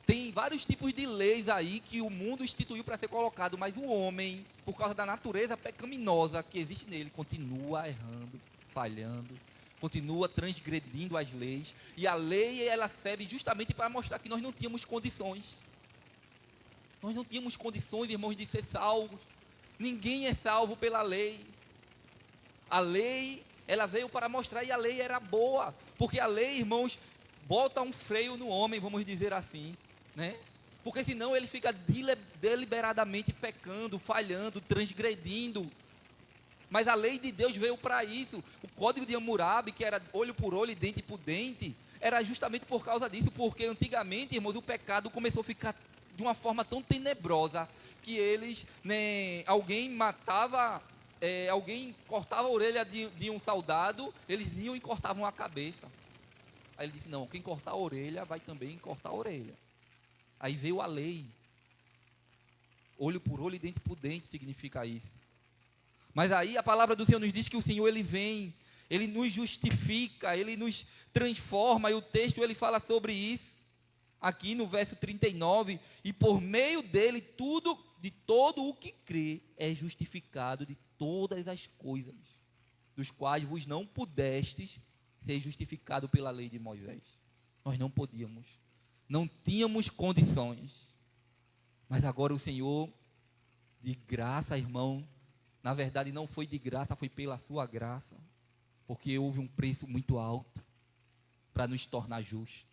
Tem vários tipos de leis aí que o mundo instituiu para ser colocado, mas o homem, por causa da natureza pecaminosa que existe nele, continua errando, falhando, continua transgredindo as leis. E a lei, ela serve justamente para mostrar que nós não tínhamos condições. Nós não tínhamos condições, irmãos, de ser salvos. Ninguém é salvo pela lei. A lei, ela veio para mostrar, e a lei era boa, porque a lei, irmãos, bota um freio no homem, vamos dizer assim, né? Porque senão ele fica deliberadamente pecando, falhando, transgredindo. Mas a lei de Deus veio para isso. O código de Hammurabi, que era olho por olho e dente por dente, era justamente por causa disso, porque antigamente, irmãos, o pecado começou a ficar de uma forma tão tenebrosa, que eles, né, alguém matava, alguém cortava a orelha de um soldado, eles iam e cortavam a cabeça. Aí ele disse, não, quem cortar a orelha vai também cortar a orelha. Aí veio a lei. Olho por olho e dente por dente significa isso. Mas aí a palavra do Senhor nos diz que o Senhor, ele vem, ele nos justifica, ele nos transforma, e o texto ele fala sobre isso, aqui no verso 39, e por meio dele de todo o que crê, é justificado de todas as coisas, dos quais vos não pudestes ser justificado pela lei de Moisés. Nós não podíamos, não tínhamos condições, mas agora o Senhor, de graça, irmão, na verdade não foi de graça, foi pela sua graça, porque houve um preço muito alto para nos tornar justos.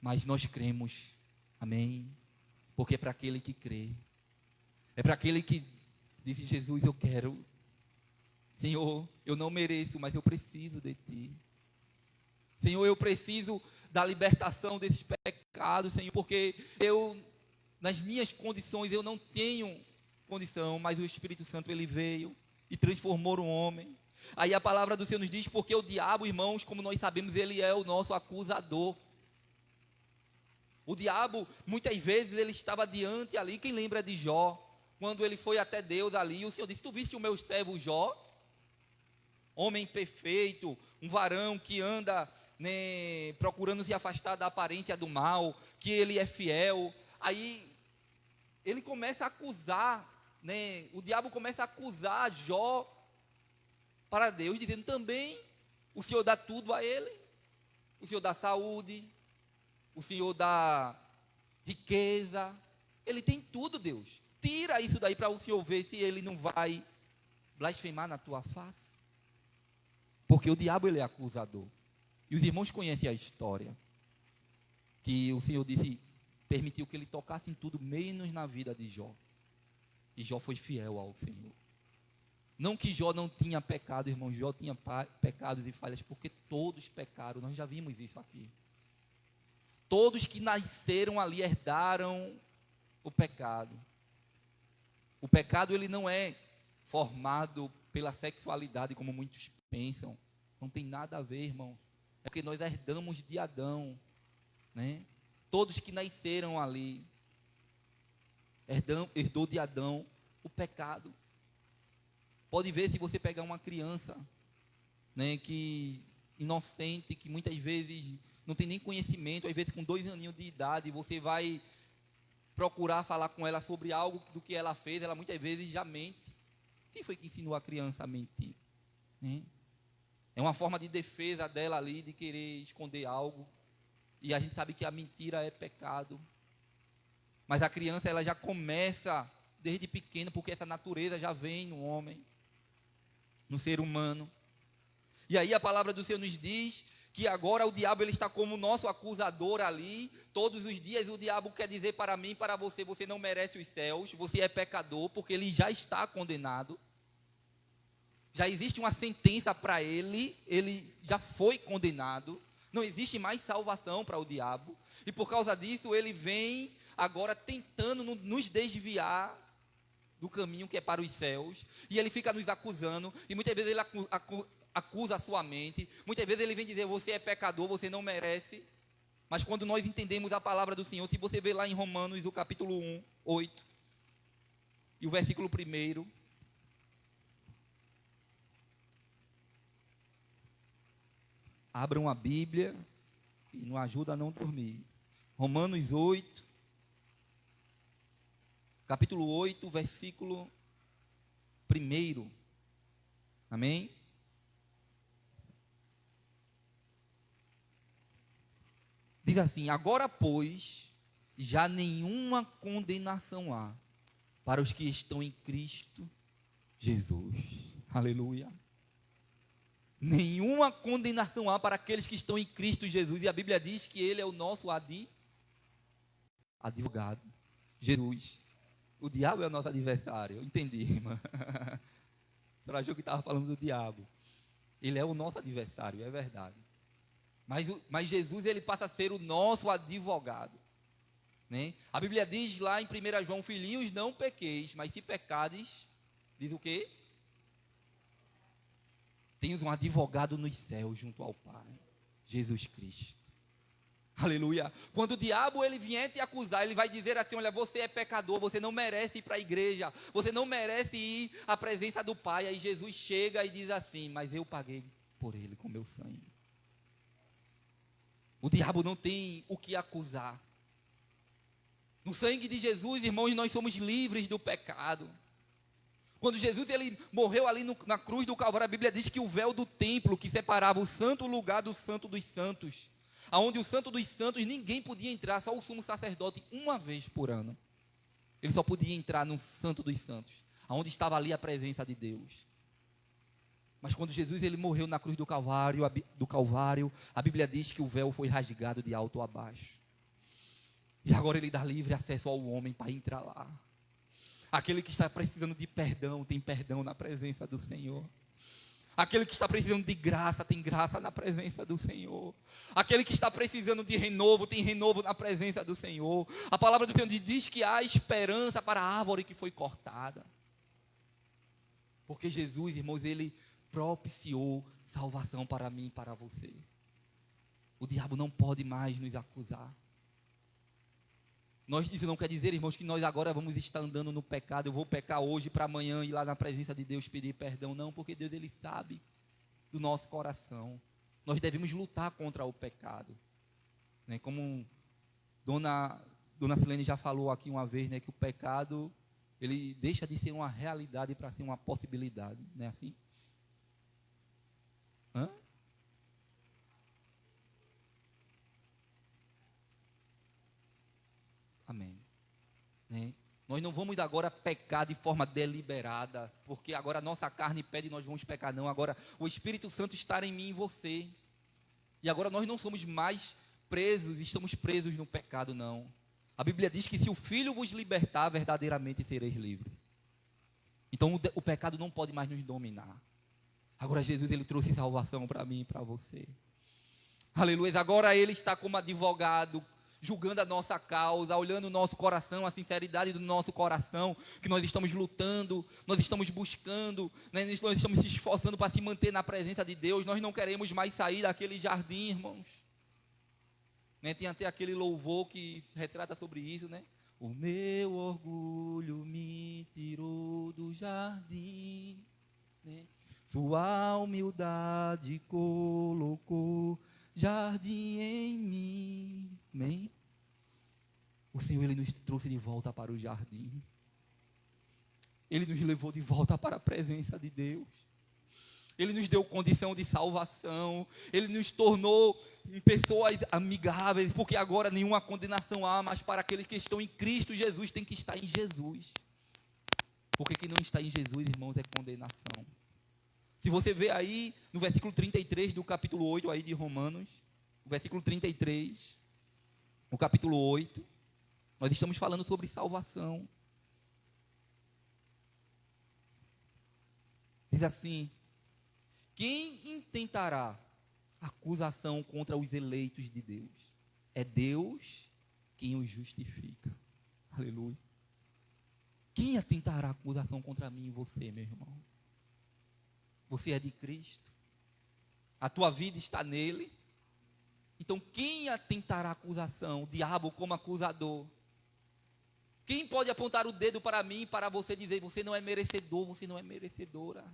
Mas nós cremos, amém? Porque é para aquele que crê, é para aquele que disse, Jesus, eu quero, Senhor, eu não mereço, mas eu preciso de Ti. Senhor, eu preciso da libertação desses pecados, Senhor, porque eu, nas minhas condições, eu não tenho condição, mas o Espírito Santo, ele veio e transformou um homem. Aí a palavra do Senhor nos diz, porque o diabo, irmãos, como nós sabemos, ele é o nosso acusador. O diabo, muitas vezes, ele estava diante ali, quem lembra de Jó? Quando ele foi até Deus ali, o Senhor disse, tu viste o meu servo Jó? Homem perfeito, um varão que anda, né, procurando se afastar da aparência do mal, que ele é fiel. Aí ele começa a acusar, né, o diabo começa a acusar Jó para Deus, dizendo também, o Senhor dá tudo a ele, o Senhor dá saúde, o Senhor dá riqueza, ele tem tudo, Deus. Tira isso daí para o Senhor ver se ele não vai blasfemar na tua face. Porque o diabo, ele é acusador. E os irmãos conhecem a história, que o Senhor disse, permitiu que ele tocasse em tudo, menos na vida de Jó. E Jó foi fiel ao Senhor. Não que Jó não tinha pecado, irmão, Jó tinha pecados e falhas, porque todos pecaram, nós já vimos isso aqui. Todos que nasceram ali herdaram o pecado. O pecado, ele não é formado pela sexualidade, como muitos pensam. Não tem nada a ver, irmão. É porque nós herdamos de Adão, né? Todos que nasceram ali, herdou de Adão o pecado. Pode ver, se você pegar uma criança, né, que inocente, que muitas vezes não tem nem conhecimento, às vezes com 2 aninhos de idade, você vai procurar falar com ela sobre algo do que ela fez, ela muitas vezes já mente. Quem foi que ensinou a criança a mentir? Né? É uma forma de defesa dela ali, de querer esconder algo. E a gente sabe que a mentira é pecado. Mas a criança, ela já começa desde pequena, porque essa natureza já vem no homem, no ser humano. E aí a palavra do Senhor nos diz que agora o diabo, ele está como nosso acusador ali. Todos os dias o diabo quer dizer para mim, para você, você não merece os céus, você é pecador, porque ele já está condenado. Já existe uma sentença para ele já foi condenado. Não existe mais salvação para o diabo. E por causa disso, ele vem agora tentando nos desviar do caminho que é para os céus. E ele fica nos acusando. E muitas vezes ele acusa a sua mente. Muitas vezes ele vem dizer, você é pecador, você não merece. Mas quando nós entendemos a palavra do Senhor, se você ver lá em Romanos, o capítulo 1, 8, e o versículo 1, abram a Bíblia e nos ajuda a não dormir. Romanos 8, capítulo 8, versículo 1. Amém? Diz assim: agora, pois, já nenhuma condenação há para os que estão em Cristo Jesus. Aleluia. Nenhuma condenação há para aqueles que estão em Cristo Jesus. E a Bíblia diz que Ele é o nosso advogado. Jesus. O diabo é o nosso adversário. Eu entendi, irmã. Você achou que estava falando do diabo. Ele é o nosso adversário, é verdade. Mas Jesus, ele passa a ser o nosso advogado. Né? A Bíblia diz lá em 1 João: filhinhos, não pequeis, mas se pecades, diz o quê? Tens um advogado nos céus junto ao Pai, Jesus Cristo. Aleluia. Quando o diabo ele vier te acusar, ele vai dizer assim: olha, você é pecador, você não merece ir para a igreja, você não merece ir à presença do Pai. Aí Jesus chega e diz assim: mas eu paguei por ele com meu sangue. O diabo não tem o que acusar. No sangue de Jesus, irmãos, nós somos livres do pecado. Quando Jesus ele morreu ali na cruz do Calvário, a Bíblia diz que o véu do templo que separava o santo lugar do santo dos santos, aonde o santo dos santos ninguém podia entrar, só o sumo sacerdote uma vez por ano. Ele só podia entrar no santo dos santos, aonde estava ali a presença de Deus. Mas quando Jesus ele morreu na cruz do Calvário, a Bíblia diz que o véu foi rasgado de alto a baixo. E agora ele dá livre acesso ao homem para entrar lá. Aquele que está precisando de perdão, tem perdão na presença do Senhor. Aquele que está precisando de graça, tem graça na presença do Senhor. Aquele que está precisando de renovo, tem renovo na presença do Senhor. A palavra do Senhor diz que há esperança para a árvore que foi cortada. Porque Jesus, irmãos, ele propiciou salvação para mim e para você. O diabo não pode mais nos acusar. Isso não quer dizer, irmãos, que nós agora vamos estar andando no pecado. Eu vou pecar hoje para amanhã ir lá na presença de Deus pedir perdão. Não, porque Deus ele sabe do nosso coração. Nós devemos lutar contra o pecado. Né? Como Dona Silene já falou aqui uma vez, né, que o pecado ele deixa de ser uma realidade para ser uma possibilidade. Não é assim? Hã? Amém. Né? Nós não vamos agora pecar de forma deliberada, porque agora a nossa carne pede e nós vamos pecar, não. Agora o Espírito Santo está em mim e em você. E agora nós não somos mais presos, estamos presos no pecado, não. A Bíblia diz que se o Filho vos libertar, verdadeiramente sereis livres. Então o pecado não pode mais nos dominar. Agora Jesus ele trouxe salvação para mim e para você. Aleluia. Agora ele está como advogado, julgando a nossa causa, olhando o nosso coração, a sinceridade do nosso coração, que nós estamos lutando, nós estamos buscando, né, nós estamos se esforçando para se manter na presença de Deus. Nós não queremos mais sair daquele jardim, irmãos. Né, tem até aquele louvor que retrata sobre isso, né? O meu orgulho me tirou do jardim, né? Sua humildade colocou jardim em mim. Amém? O Senhor ele nos trouxe de volta para o jardim. Ele nos levou de volta para a presença de Deus. Ele nos deu condição de salvação. Ele nos tornou pessoas amigáveis, porque agora nenhuma condenação há, mas para aqueles que estão em Cristo Jesus, tem que estar em Jesus. Porque quem não está em Jesus, irmãos, é condenação. Se você vê aí no versículo 33 do capítulo 8 aí de Romanos, o versículo 33, no capítulo 8, nós estamos falando sobre salvação. Diz assim: quem intentará acusação contra os eleitos de Deus? É Deus quem os justifica. Aleluia. Quem atentará acusação contra mim e você, meu irmão? Você é de Cristo, a tua vida está nele. Então quem atentará acusação? O diabo como acusador. Quem pode apontar o dedo para mim, para você dizer, você não é merecedor, você não é merecedora?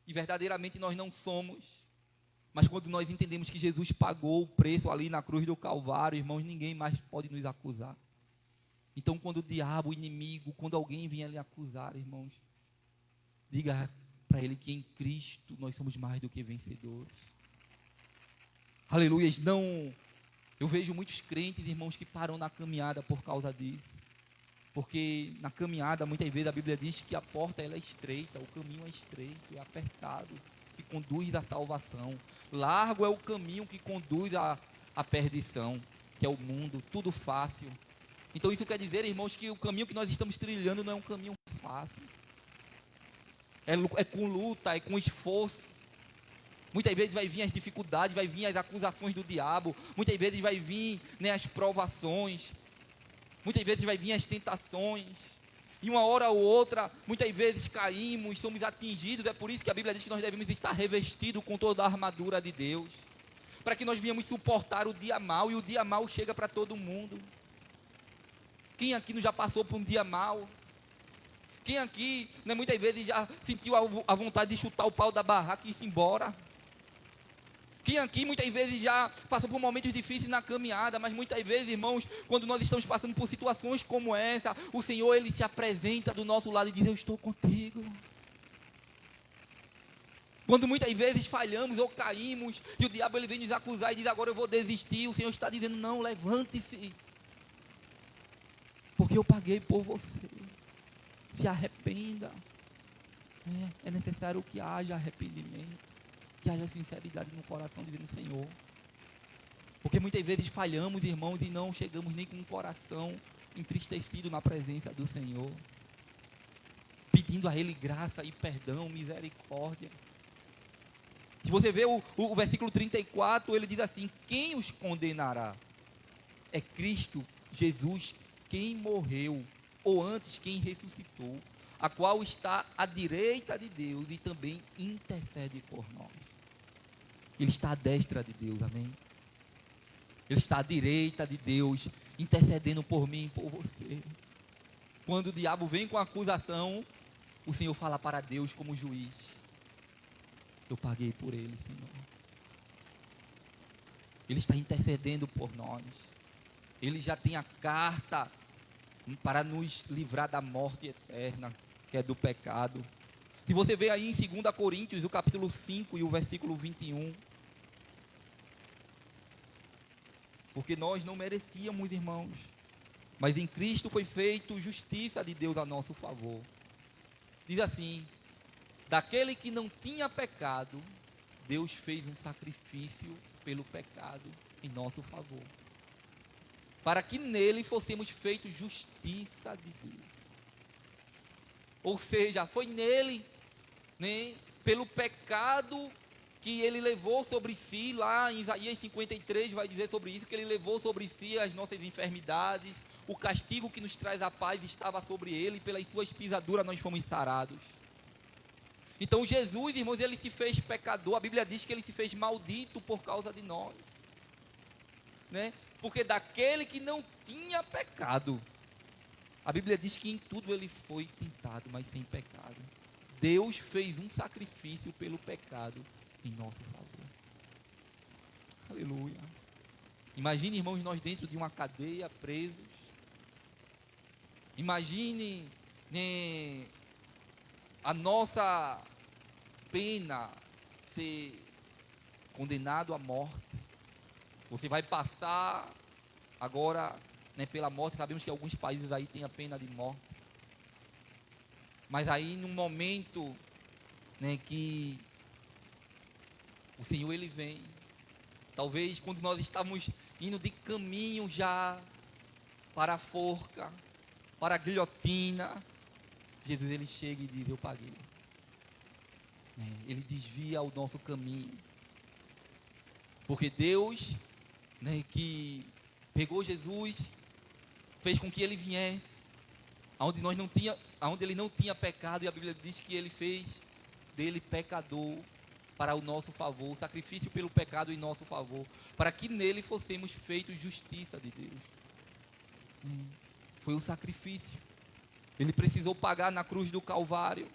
E verdadeiramente nós não somos. Mas quando nós entendemos que Jesus pagou o preço ali na cruz do Calvário, irmãos, ninguém mais pode nos acusar. Então, quando o diabo, o inimigo, quando alguém vier lhe acusar, irmãos, diga para ele que em Cristo nós somos mais do que vencedores. Aleluia. Não, eu vejo muitos crentes, irmãos, que param na caminhada por causa disso. Porque na caminhada, muitas vezes, a Bíblia diz que a porta ela é estreita, o caminho é estreito, é apertado, que conduz à salvação. Largo é o caminho que conduz à perdição, que é o mundo, tudo fácil. Então isso quer dizer, irmãos, que o caminho que nós estamos trilhando não é um caminho fácil. É com luta, é com esforço. Muitas vezes vai vir as dificuldades, vai vir as acusações do diabo. Muitas vezes vai vir, né, as provações. Muitas vezes vai vir as tentações. E uma hora ou outra, muitas vezes caímos, somos atingidos. É por isso que a Bíblia diz que nós devemos estar revestidos com toda a armadura de Deus. Para que nós venhamos suportar o dia mau. E o dia mau chega para todo mundo. Quem aqui não já passou por um dia mau? Quem aqui, né, muitas vezes já sentiu a vontade de chutar o pau da barraca e ir embora? Quem aqui muitas vezes já passou por momentos difíceis na caminhada, mas muitas vezes, irmãos, quando nós estamos passando por situações como essa, o Senhor, Ele se apresenta do nosso lado e diz: eu estou contigo. Quando muitas vezes falhamos ou caímos, e o diabo ele vem nos acusar e diz: agora eu vou desistir, o Senhor está dizendo: não, levante-se, porque eu paguei por você. Se arrependa. É necessário que haja arrependimento, que haja sinceridade no coração, dizendo: Senhor. Porque muitas vezes falhamos, irmãos, e não chegamos nem com o coração entristecido na presença do Senhor, pedindo a Ele graça e perdão, misericórdia. Se você vê o versículo 34, ele diz assim: quem os condenará? É Cristo Jesus quem morreu, ou antes quem ressuscitou, a qual está à direita de Deus e também intercede por nós. Ele está à destra de Deus, amém? Ele está à direita de Deus, intercedendo por mim e por você. Quando o diabo vem com a acusação, o Senhor fala para Deus como juiz: eu paguei por ele, Senhor. Ele está intercedendo por nós. Ele já tem a carta para nos livrar da morte eterna, que é do pecado. Se você vê aí em 2 Coríntios, o capítulo 5 e o versículo 21. Porque nós não merecíamos, irmãos, mas em Cristo foi feito justiça de Deus a nosso favor. Diz assim: daquele que não tinha pecado, Deus fez um sacrifício pelo pecado em nosso favor, para que nele fossemos feitos justiça de Deus. Ou seja, foi nele, né, pelo pecado que ele levou sobre si. Lá em Isaías 53 vai dizer sobre isso, que ele levou sobre si as nossas enfermidades, o castigo que nos traz a paz estava sobre ele, e pelas suas pisaduras nós fomos sarados. Então Jesus, irmãos, ele se fez pecador. A Bíblia diz que ele se fez maldito por causa de nós, né? Porque daquele que não tinha pecado, a Bíblia diz que em tudo ele foi tentado, mas sem pecado. Deus fez um sacrifício pelo pecado em nosso favor. Aleluia. Imagine, irmãos, nós dentro de uma cadeia, presos. Imagine, né, a nossa pena ser condenado à morte. Você vai passar agora, né, pela morte. Sabemos que alguns países aí têm a pena de morte. Mas aí num momento, né, que o Senhor ele vem, talvez quando nós estamos indo de caminho já para a forca, para a guilhotina, Jesus ele chega e diz: eu paguei. Ele desvia o nosso caminho, porque Deus, né, que pegou Jesus, fez com que ele viesse aonde ele não tinha pecado, e a Bíblia diz que ele fez dele pecador para o nosso favor, sacrifício pelo pecado em nosso favor, para que nele fossemos feitos justiça de Deus. Foi o sacrifício. Ele precisou pagar na cruz do Calvário.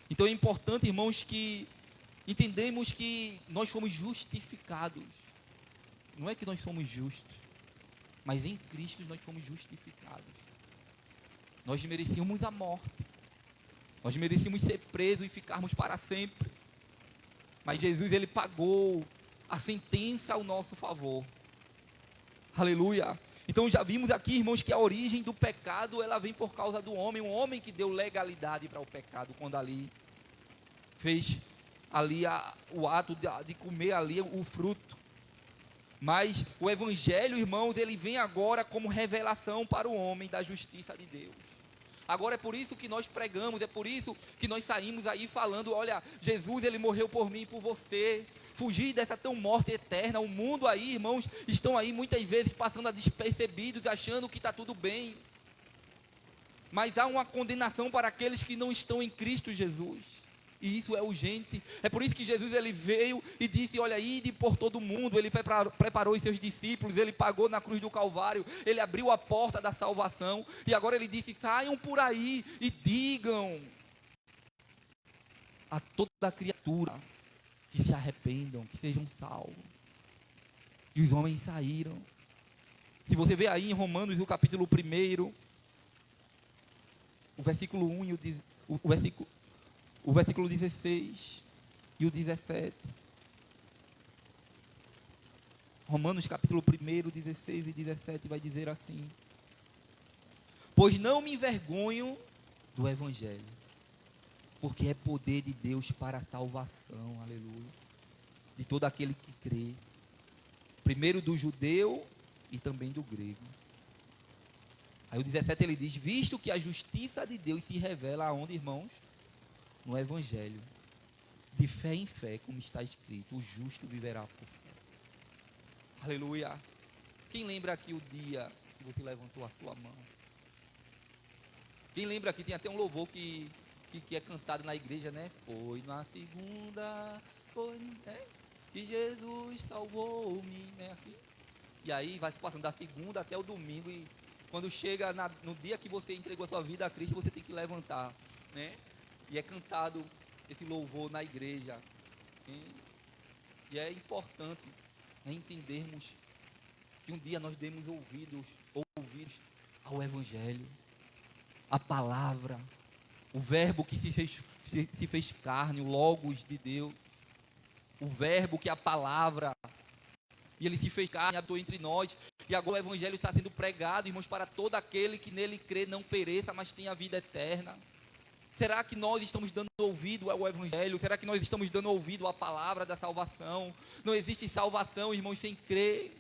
Então é importante, irmãos, que entendemos que nós fomos justificados. Não é que nós somos justos, mas em Cristo nós fomos justificados. Nós merecíamos a morte. Nós merecíamos ser presos e ficarmos para sempre. Mas Jesus, ele pagou a sentença ao nosso favor. Aleluia. Então já vimos aqui, irmãos, que a origem do pecado, ela vem por causa do homem. Um homem que deu legalidade para o pecado, quando ali fez ali o ato de comer ali o fruto. Mas o evangelho, irmãos, ele vem agora como revelação para o homem da justiça de Deus. Agora é por isso que nós pregamos, é por isso que nós saímos aí falando, olha, Jesus, ele morreu por mim e por você. Fugir dessa tão morte eterna. O mundo aí, irmãos, estão aí muitas vezes passando a despercebidos, achando que está tudo bem. Mas há uma condenação para aqueles que não estão em Cristo Jesus. E isso é urgente. É por isso que Jesus, ele veio e disse, olha, ide por todo mundo. Ele preparou os seus discípulos, ele pagou na cruz do Calvário, ele abriu a porta da salvação. E agora ele disse, saiam por aí e digam a toda criatura que se arrependam, que sejam salvos. E os homens saíram. Se você vê aí em Romanos, o capítulo 1, o versículo 1 e o versículo 16 e o 17. Romanos capítulo 1, 16 e 17 vai dizer assim: pois não me envergonho do evangelho, porque é poder de Deus para a salvação, aleluia, de todo aquele que crê, primeiro do judeu e também do grego. Aí o 17 ele diz, visto que a justiça de Deus se revela aonde, irmãos? No evangelho, de fé em fé, como está escrito, o justo viverá por fé. Aleluia. Quem lembra aqui o dia que você levantou a sua mão? Quem lembra aqui, tem até um louvor que é cantado na igreja, né? Foi na segunda, foi, né? E Jesus salvou-me, né? Assim. E aí vai se passando da segunda até o domingo, e quando chega no dia que você entregou a sua vida a Cristo, você tem que levantar, né? E é cantado esse louvor na igreja. E é importante, né, entendermos que um dia nós demos ouvidos ao evangelho, a palavra, o verbo que se fez carne, o Logos de Deus, o verbo que é a palavra, e ele se fez carne, habitou entre nós, e agora o evangelho está sendo pregado, irmãos, para todo aquele que nele crê não pereça, mas tenha vida eterna. Será que nós estamos dando ouvido ao evangelho? Será que nós estamos dando ouvido à palavra da salvação? Não existe salvação, irmãos, sem crer,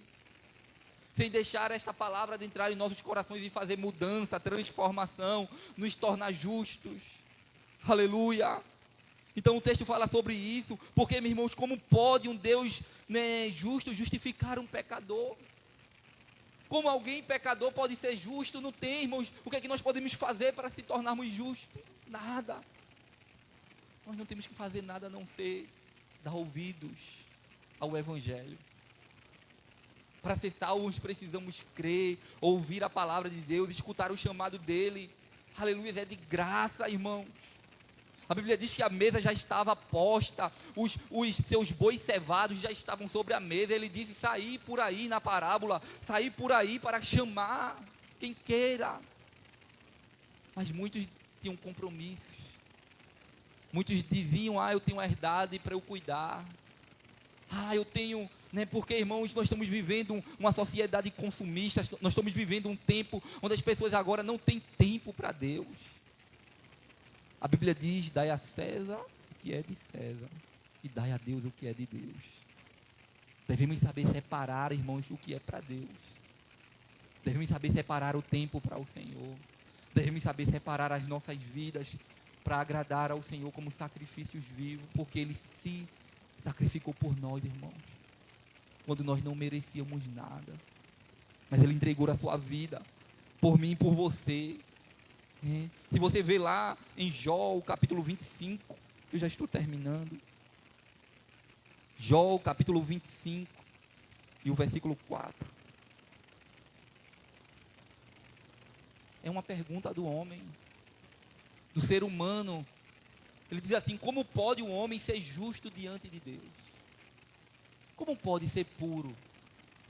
sem deixar esta palavra de entrar em nossos corações e fazer mudança, transformação, nos tornar justos. Aleluia. Então o texto fala sobre isso, porque, meus irmãos, como pode um Deus, né, justo justificar um pecador? Como alguém pecador pode ser justo? Não tem, irmãos. O que é que nós podemos fazer para se tornarmos justos? Nada. Nós não temos que fazer nada a não ser dar ouvidos ao evangelho. Para ser salvos precisamos crer, ouvir a palavra de Deus, escutar o chamado dele. Aleluia, é de graça, irmãos. A Bíblia diz que a mesa já estava posta, os seus bois cevados já estavam sobre a mesa. Ele disse, sair por aí na parábola, sair por aí para chamar quem queira. Mas muitos tinham compromissos. Muitos diziam, eu tenho herdade para eu cuidar. Eu tenho, né? Porque, irmãos, nós estamos vivendo uma sociedade consumista, nós estamos vivendo um tempo onde as pessoas agora não têm tempo para Deus. A Bíblia diz, dai a César o que é de César, e dai a Deus o que é de Deus. Devemos saber separar, irmãos, o que é para Deus. Devemos saber separar o tempo para o Senhor. Devemos saber separar as nossas vidas para agradar ao Senhor como sacrifícios vivos, porque Ele se sacrificou por nós, irmãos, quando nós não merecíamos nada, mas Ele entregou a sua vida por mim e por você. Se você vê lá em Jó, o capítulo 25, eu já estou terminando. Jó, capítulo 25 e o versículo 4. É uma pergunta do homem, do ser humano, Ele diz assim: como pode um homem ser justo diante de Deus? Como pode ser puro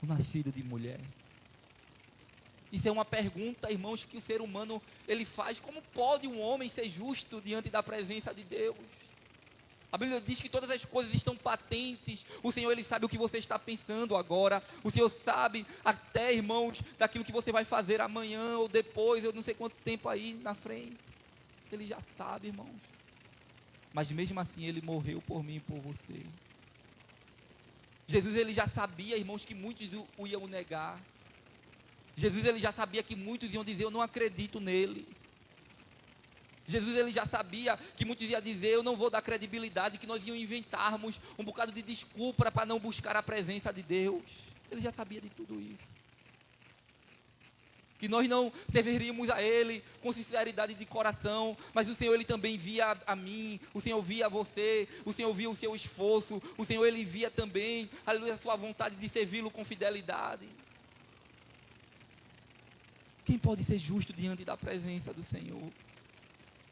o nascido de mulher? Isso é uma pergunta, irmãos, que o ser humano ele faz. Como pode um homem ser justo diante da presença de Deus? A Bíblia diz que todas as coisas estão patentes. O Senhor, Ele sabe o que você está pensando agora. O Senhor sabe até, irmãos, daquilo que você vai fazer amanhã ou depois, eu não sei quanto tempo aí na frente. Ele já sabe, irmãos. Mas mesmo assim, Ele morreu por mim e por você. Jesus, Ele já sabia, irmãos, que muitos o iam negar. Jesus, Ele já sabia que muitos iam dizer: eu não acredito nele. Jesus, Ele já sabia que muitos iam dizer: eu não vou dar credibilidade, que nós íamos inventarmos um bocado de desculpa para não buscar a presença de Deus. Ele já sabia de tudo isso. Que nós não serviríamos a Ele com sinceridade de coração, mas o Senhor, Ele também via a mim, o Senhor via você, o Senhor via o seu esforço, o Senhor, Ele via também, aleluia, a sua vontade de servi-lo com fidelidade. Quem pode ser justo diante da presença do Senhor?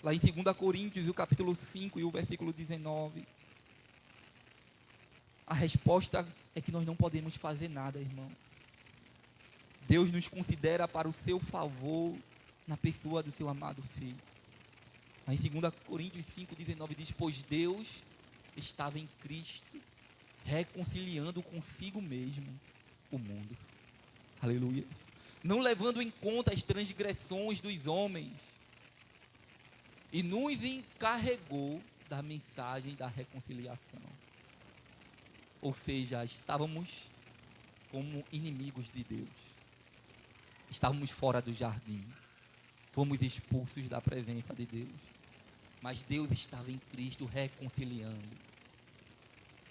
Lá em 2 Coríntios, o capítulo 5 e o versículo 19. A resposta é que nós não podemos fazer nada, irmão. Deus nos considera para o seu favor na pessoa do seu amado Filho. Lá em 2 Coríntios 5, 19 diz: pois Deus estava em Cristo, reconciliando consigo mesmo o mundo. Aleluia. Não levando em conta as transgressões dos homens, e nos encarregou da mensagem da reconciliação. Ou seja, estávamos como inimigos de Deus. Estávamos fora do jardim. Fomos expulsos da presença de Deus. Mas Deus estava em Cristo reconciliando.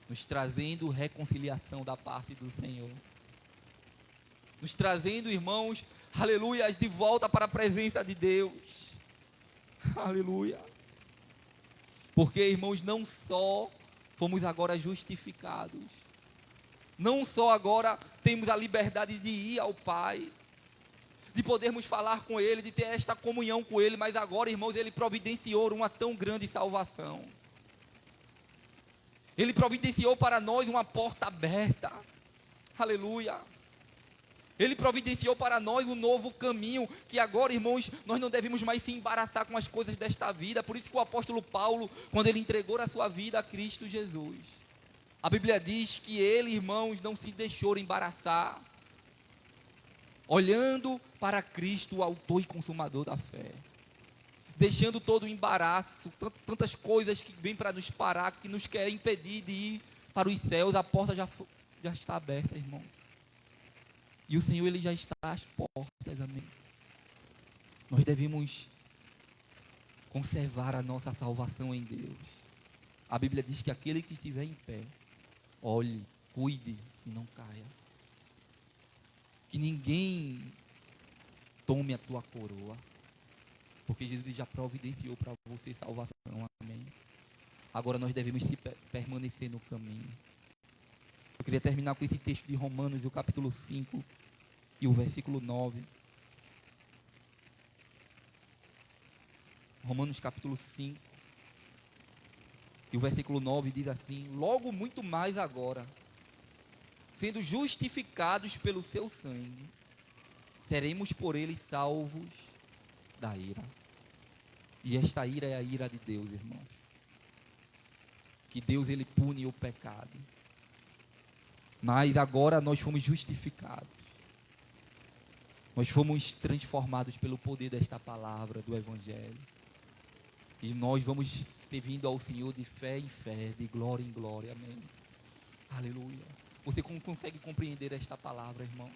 Nos trazendo reconciliação da parte do Senhor. Nos trazendo, irmãos, aleluia, de volta para a presença de Deus. Aleluia. Porque, irmãos, não só fomos agora justificados, não só agora temos a liberdade de ir ao Pai, de podermos falar com Ele, de ter esta comunhão com Ele, mas agora, irmãos, Ele providenciou uma tão grande salvação. Ele providenciou para nós uma porta aberta. Aleluia. Ele providenciou para nós um novo caminho, que agora, irmãos, nós não devemos mais se embaraçar com as coisas desta vida. Por isso que o apóstolo Paulo, quando ele entregou a sua vida a Cristo Jesus, a Bíblia diz que ele, irmãos, não se deixou embaraçar, olhando para Cristo, o autor e consumador da fé, deixando todo o embaraço, tantas coisas que vêm para nos parar, que nos querem impedir de ir para os céus. A porta já está aberta, irmão. E o Senhor, Ele já está às portas, amém. Nós devemos conservar a nossa salvação em Deus. A Bíblia diz que aquele que estiver em pé, olhe, cuide e não caia. Que ninguém tome a tua coroa, porque Jesus já providenciou para você salvação, amém. Agora nós devemos permanecer no caminho. Eu queria terminar com esse texto de Romanos, o capítulo 5 e o versículo 9. Romanos capítulo 5 e o versículo 9 diz assim: logo muito mais agora, sendo justificados pelo seu sangue, seremos por ele salvos da ira. E esta ira é a ira de Deus, irmãos. Que Deus, Ele pune o pecado. Mas agora nós fomos justificados. Nós fomos transformados pelo poder desta palavra, do Evangelho. E nós vamos ter vindo ao Senhor de fé em fé, de glória em glória, amém. Aleluia. Você consegue compreender esta palavra, irmão?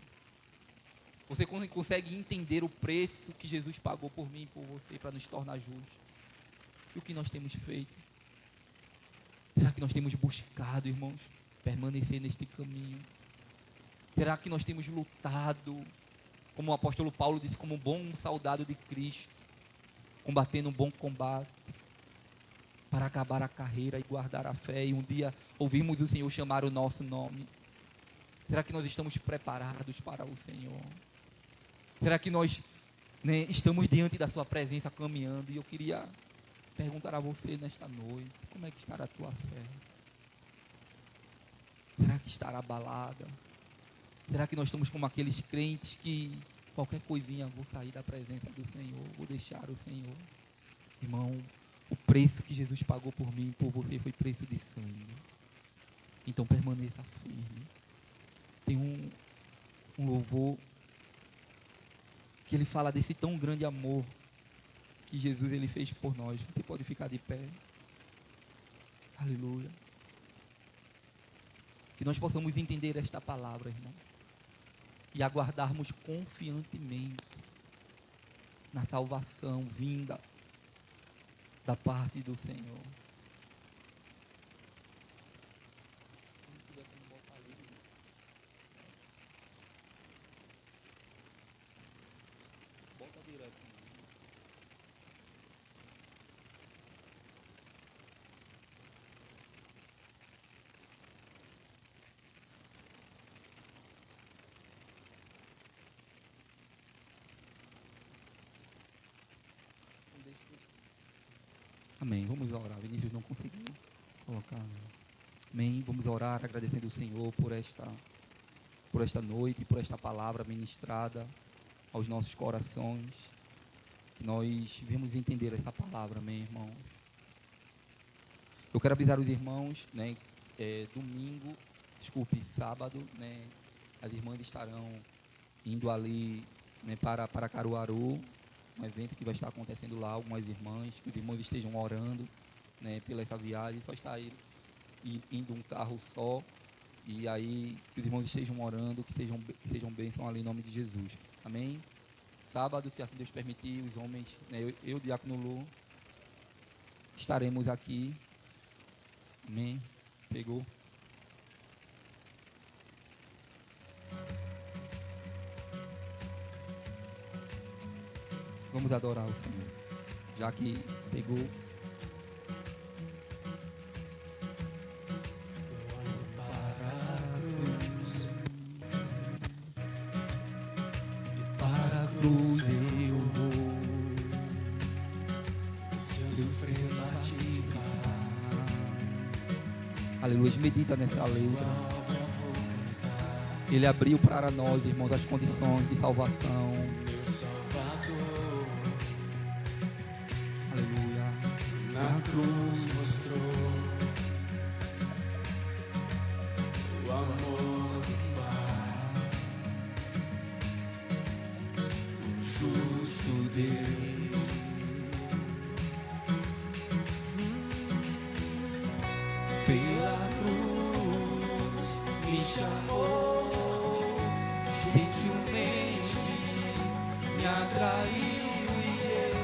Você consegue entender o preço que Jesus pagou por mim e por você, para nos tornar justos? E o que nós temos feito? Será que nós temos buscado, irmãos, permanecer neste caminho? Será que nós temos lutado, como o apóstolo Paulo disse, como um bom soldado de Cristo, combatendo um bom combate, para acabar a carreira e guardar a fé, e um dia ouvirmos o Senhor chamar o nosso nome? Será que nós estamos preparados para o Senhor? Será que nós estamos diante da sua presença caminhando? E eu queria perguntar a você nesta noite, como é que estará a tua fé? Será que estará abalada? Será que nós estamos como aqueles crentes que qualquer coisinha, vou sair da presença do Senhor, vou deixar o Senhor? Irmão, o preço que Jesus pagou por mim e por você foi preço de sangue. Então permaneça firme. Tem um louvor que ele fala desse tão grande amor que Jesus ele fez por nós. Você pode ficar de pé. Aleluia. Que nós possamos entender esta palavra, irmão, e aguardarmos confiantemente na salvação vinda da parte do Senhor. Bota direto. Amém. Vamos orar. Vinícius não conseguiu colocar. Amém. Vamos orar agradecendo o Senhor por esta noite, por esta palavra ministrada aos nossos corações. Que nós vamos entender essa palavra, amém, irmãos. Eu quero avisar os irmãos, né? Sábado, né? As irmãs estarão indo ali, né, para Caruaru, um evento que vai estar acontecendo lá, algumas irmãs, que os irmãos estejam orando, né, pela essa viagem, só está indo um carro só, e aí que os irmãos estejam orando, que sejam bênção ali em nome de Jesus, amém? Sábado, se assim Deus permitir, os homens, né, eu Diácono Lu, estaremos aqui, amém? Pegou? Vamos adorar o Senhor, já que pegou. Eu olho para a cruz, e para a cruz eu vou. E se eu sofrer martirizar, Aleluia, medita nessa letra. obra vou cantar. Ele abriu para nós, irmãos, as condições de salvação. Meu Salvador, Aleluia. na cruz mostrou o amor do Pai, o justo Deus. Pela cruz me chamou, gentilmente me atraiu e eu,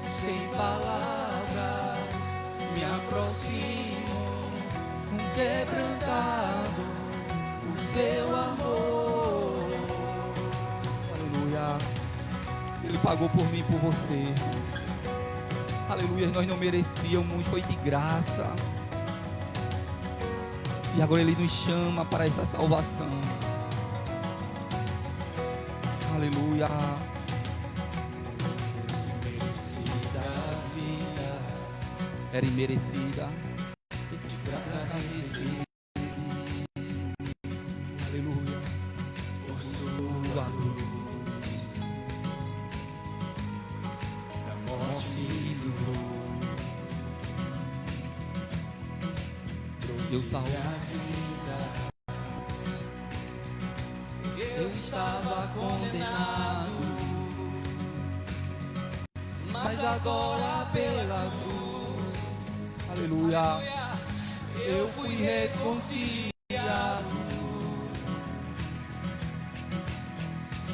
sem palavras, me aproximo, quebrantado o seu amor. Aleluia. Ele pagou por mim e por você. Aleluia, nós não merecíamos, foi de graça. E agora Ele nos chama para essa salvação. Aleluia. Merecida a vida, Era imerecida. de graça recebi Aleluia. por sua cruz, da morte me livrou. Deus salvou. Minha vida, eu estava condenado, mas agora pela cruz Aleluia. eu fui reconciliado.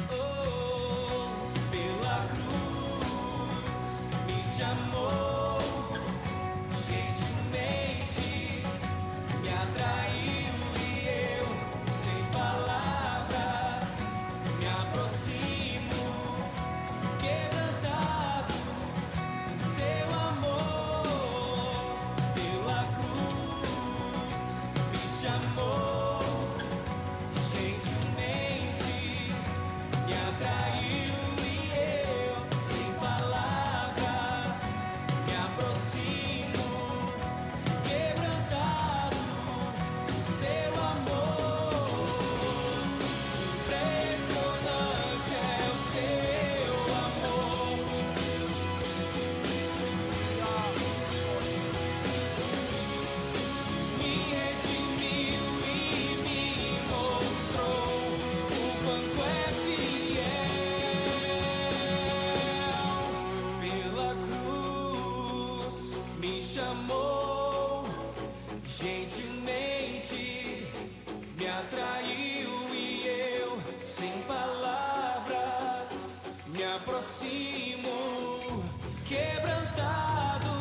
Oh, pela cruz me chamou, gentilmente me atraiu e eu, sem palavras, me aproximo, quebrantado o seu amor. Pela cruz me chamou, gentilmente me atraiu e eu, sem palavras, me aproximo, quebrantado,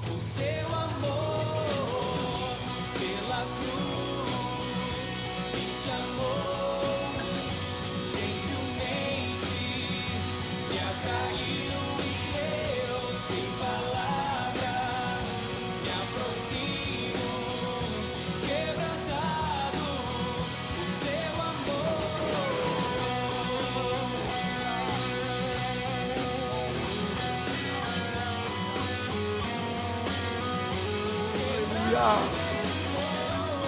o seu amor pela cruz me chamou, gentilmente me atraiu e eu, sem palavras, me aproximo, quebrantado, o seu amor. Aleluia.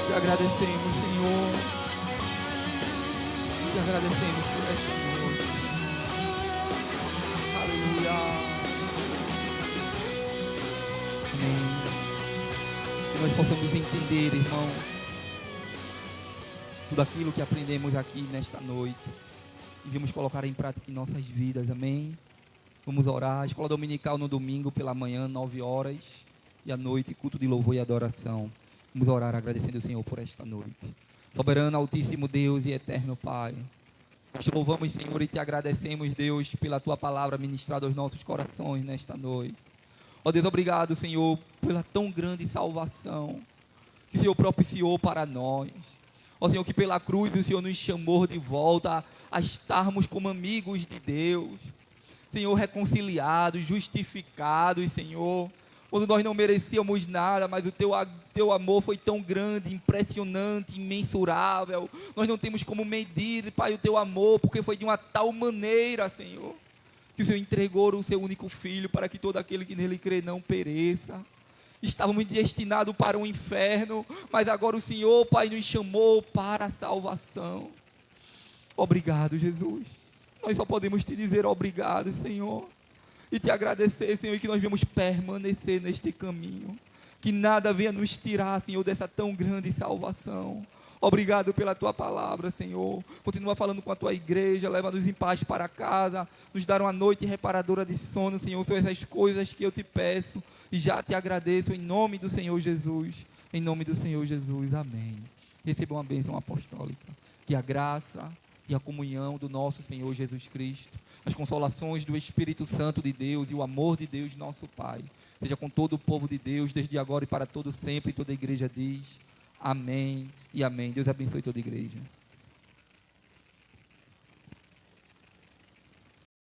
Te agradecemos, Senhor. Te agradecemos por esta noite. Aleluia. Amém. Que nós possamos entender, irmãos, tudo aquilo que aprendemos aqui nesta noite e vamos colocar em prática em nossas vidas. Amém. Vamos orar. Escola dominical no domingo pela manhã, 9 horas. E à noite, culto de louvor e adoração. Vamos orar agradecendo ao Senhor por esta noite. Soberano, altíssimo Deus e eterno Pai, nós te louvamos, Senhor, e te agradecemos, Deus, pela tua palavra ministrada aos nossos corações nesta noite. Ó Deus, obrigado, Senhor, pela tão grande salvação que o Senhor propiciou para nós. Ó Senhor, que pela cruz o Senhor nos chamou de volta a estarmos como amigos de Deus. Senhor, reconciliados, justificados, Senhor, quando nós não merecíamos nada, mas o teu amor foi tão grande, impressionante, imensurável. Nós não temos como medir, Pai, o teu amor, porque foi de uma tal maneira, Senhor, que o Senhor entregou o seu único filho para que todo aquele que nele crê não pereça. Estávamos destinados para o inferno, mas agora o Senhor, Pai, nos chamou para a salvação. Obrigado, Jesus. Nós só podemos te dizer obrigado, Senhor. E te agradecer, Senhor, que nós vamos permanecer neste caminho. Que nada venha nos tirar, Senhor, dessa tão grande salvação. Obrigado pela tua palavra, Senhor. Continua falando com a tua igreja, leva-nos em paz para casa, nos dar uma noite reparadora de sono, Senhor. São essas coisas que eu te peço e já te agradeço em nome do Senhor Jesus. Em nome do Senhor Jesus, amém. Receba uma bênção apostólica. Que a graça e a comunhão do nosso Senhor Jesus Cristo, as consolações do Espírito Santo de Deus e o amor de Deus, nosso Pai, seja com todo o povo de Deus, desde agora e para todo sempre. E toda a igreja diz amém e amém. Deus abençoe toda a igreja.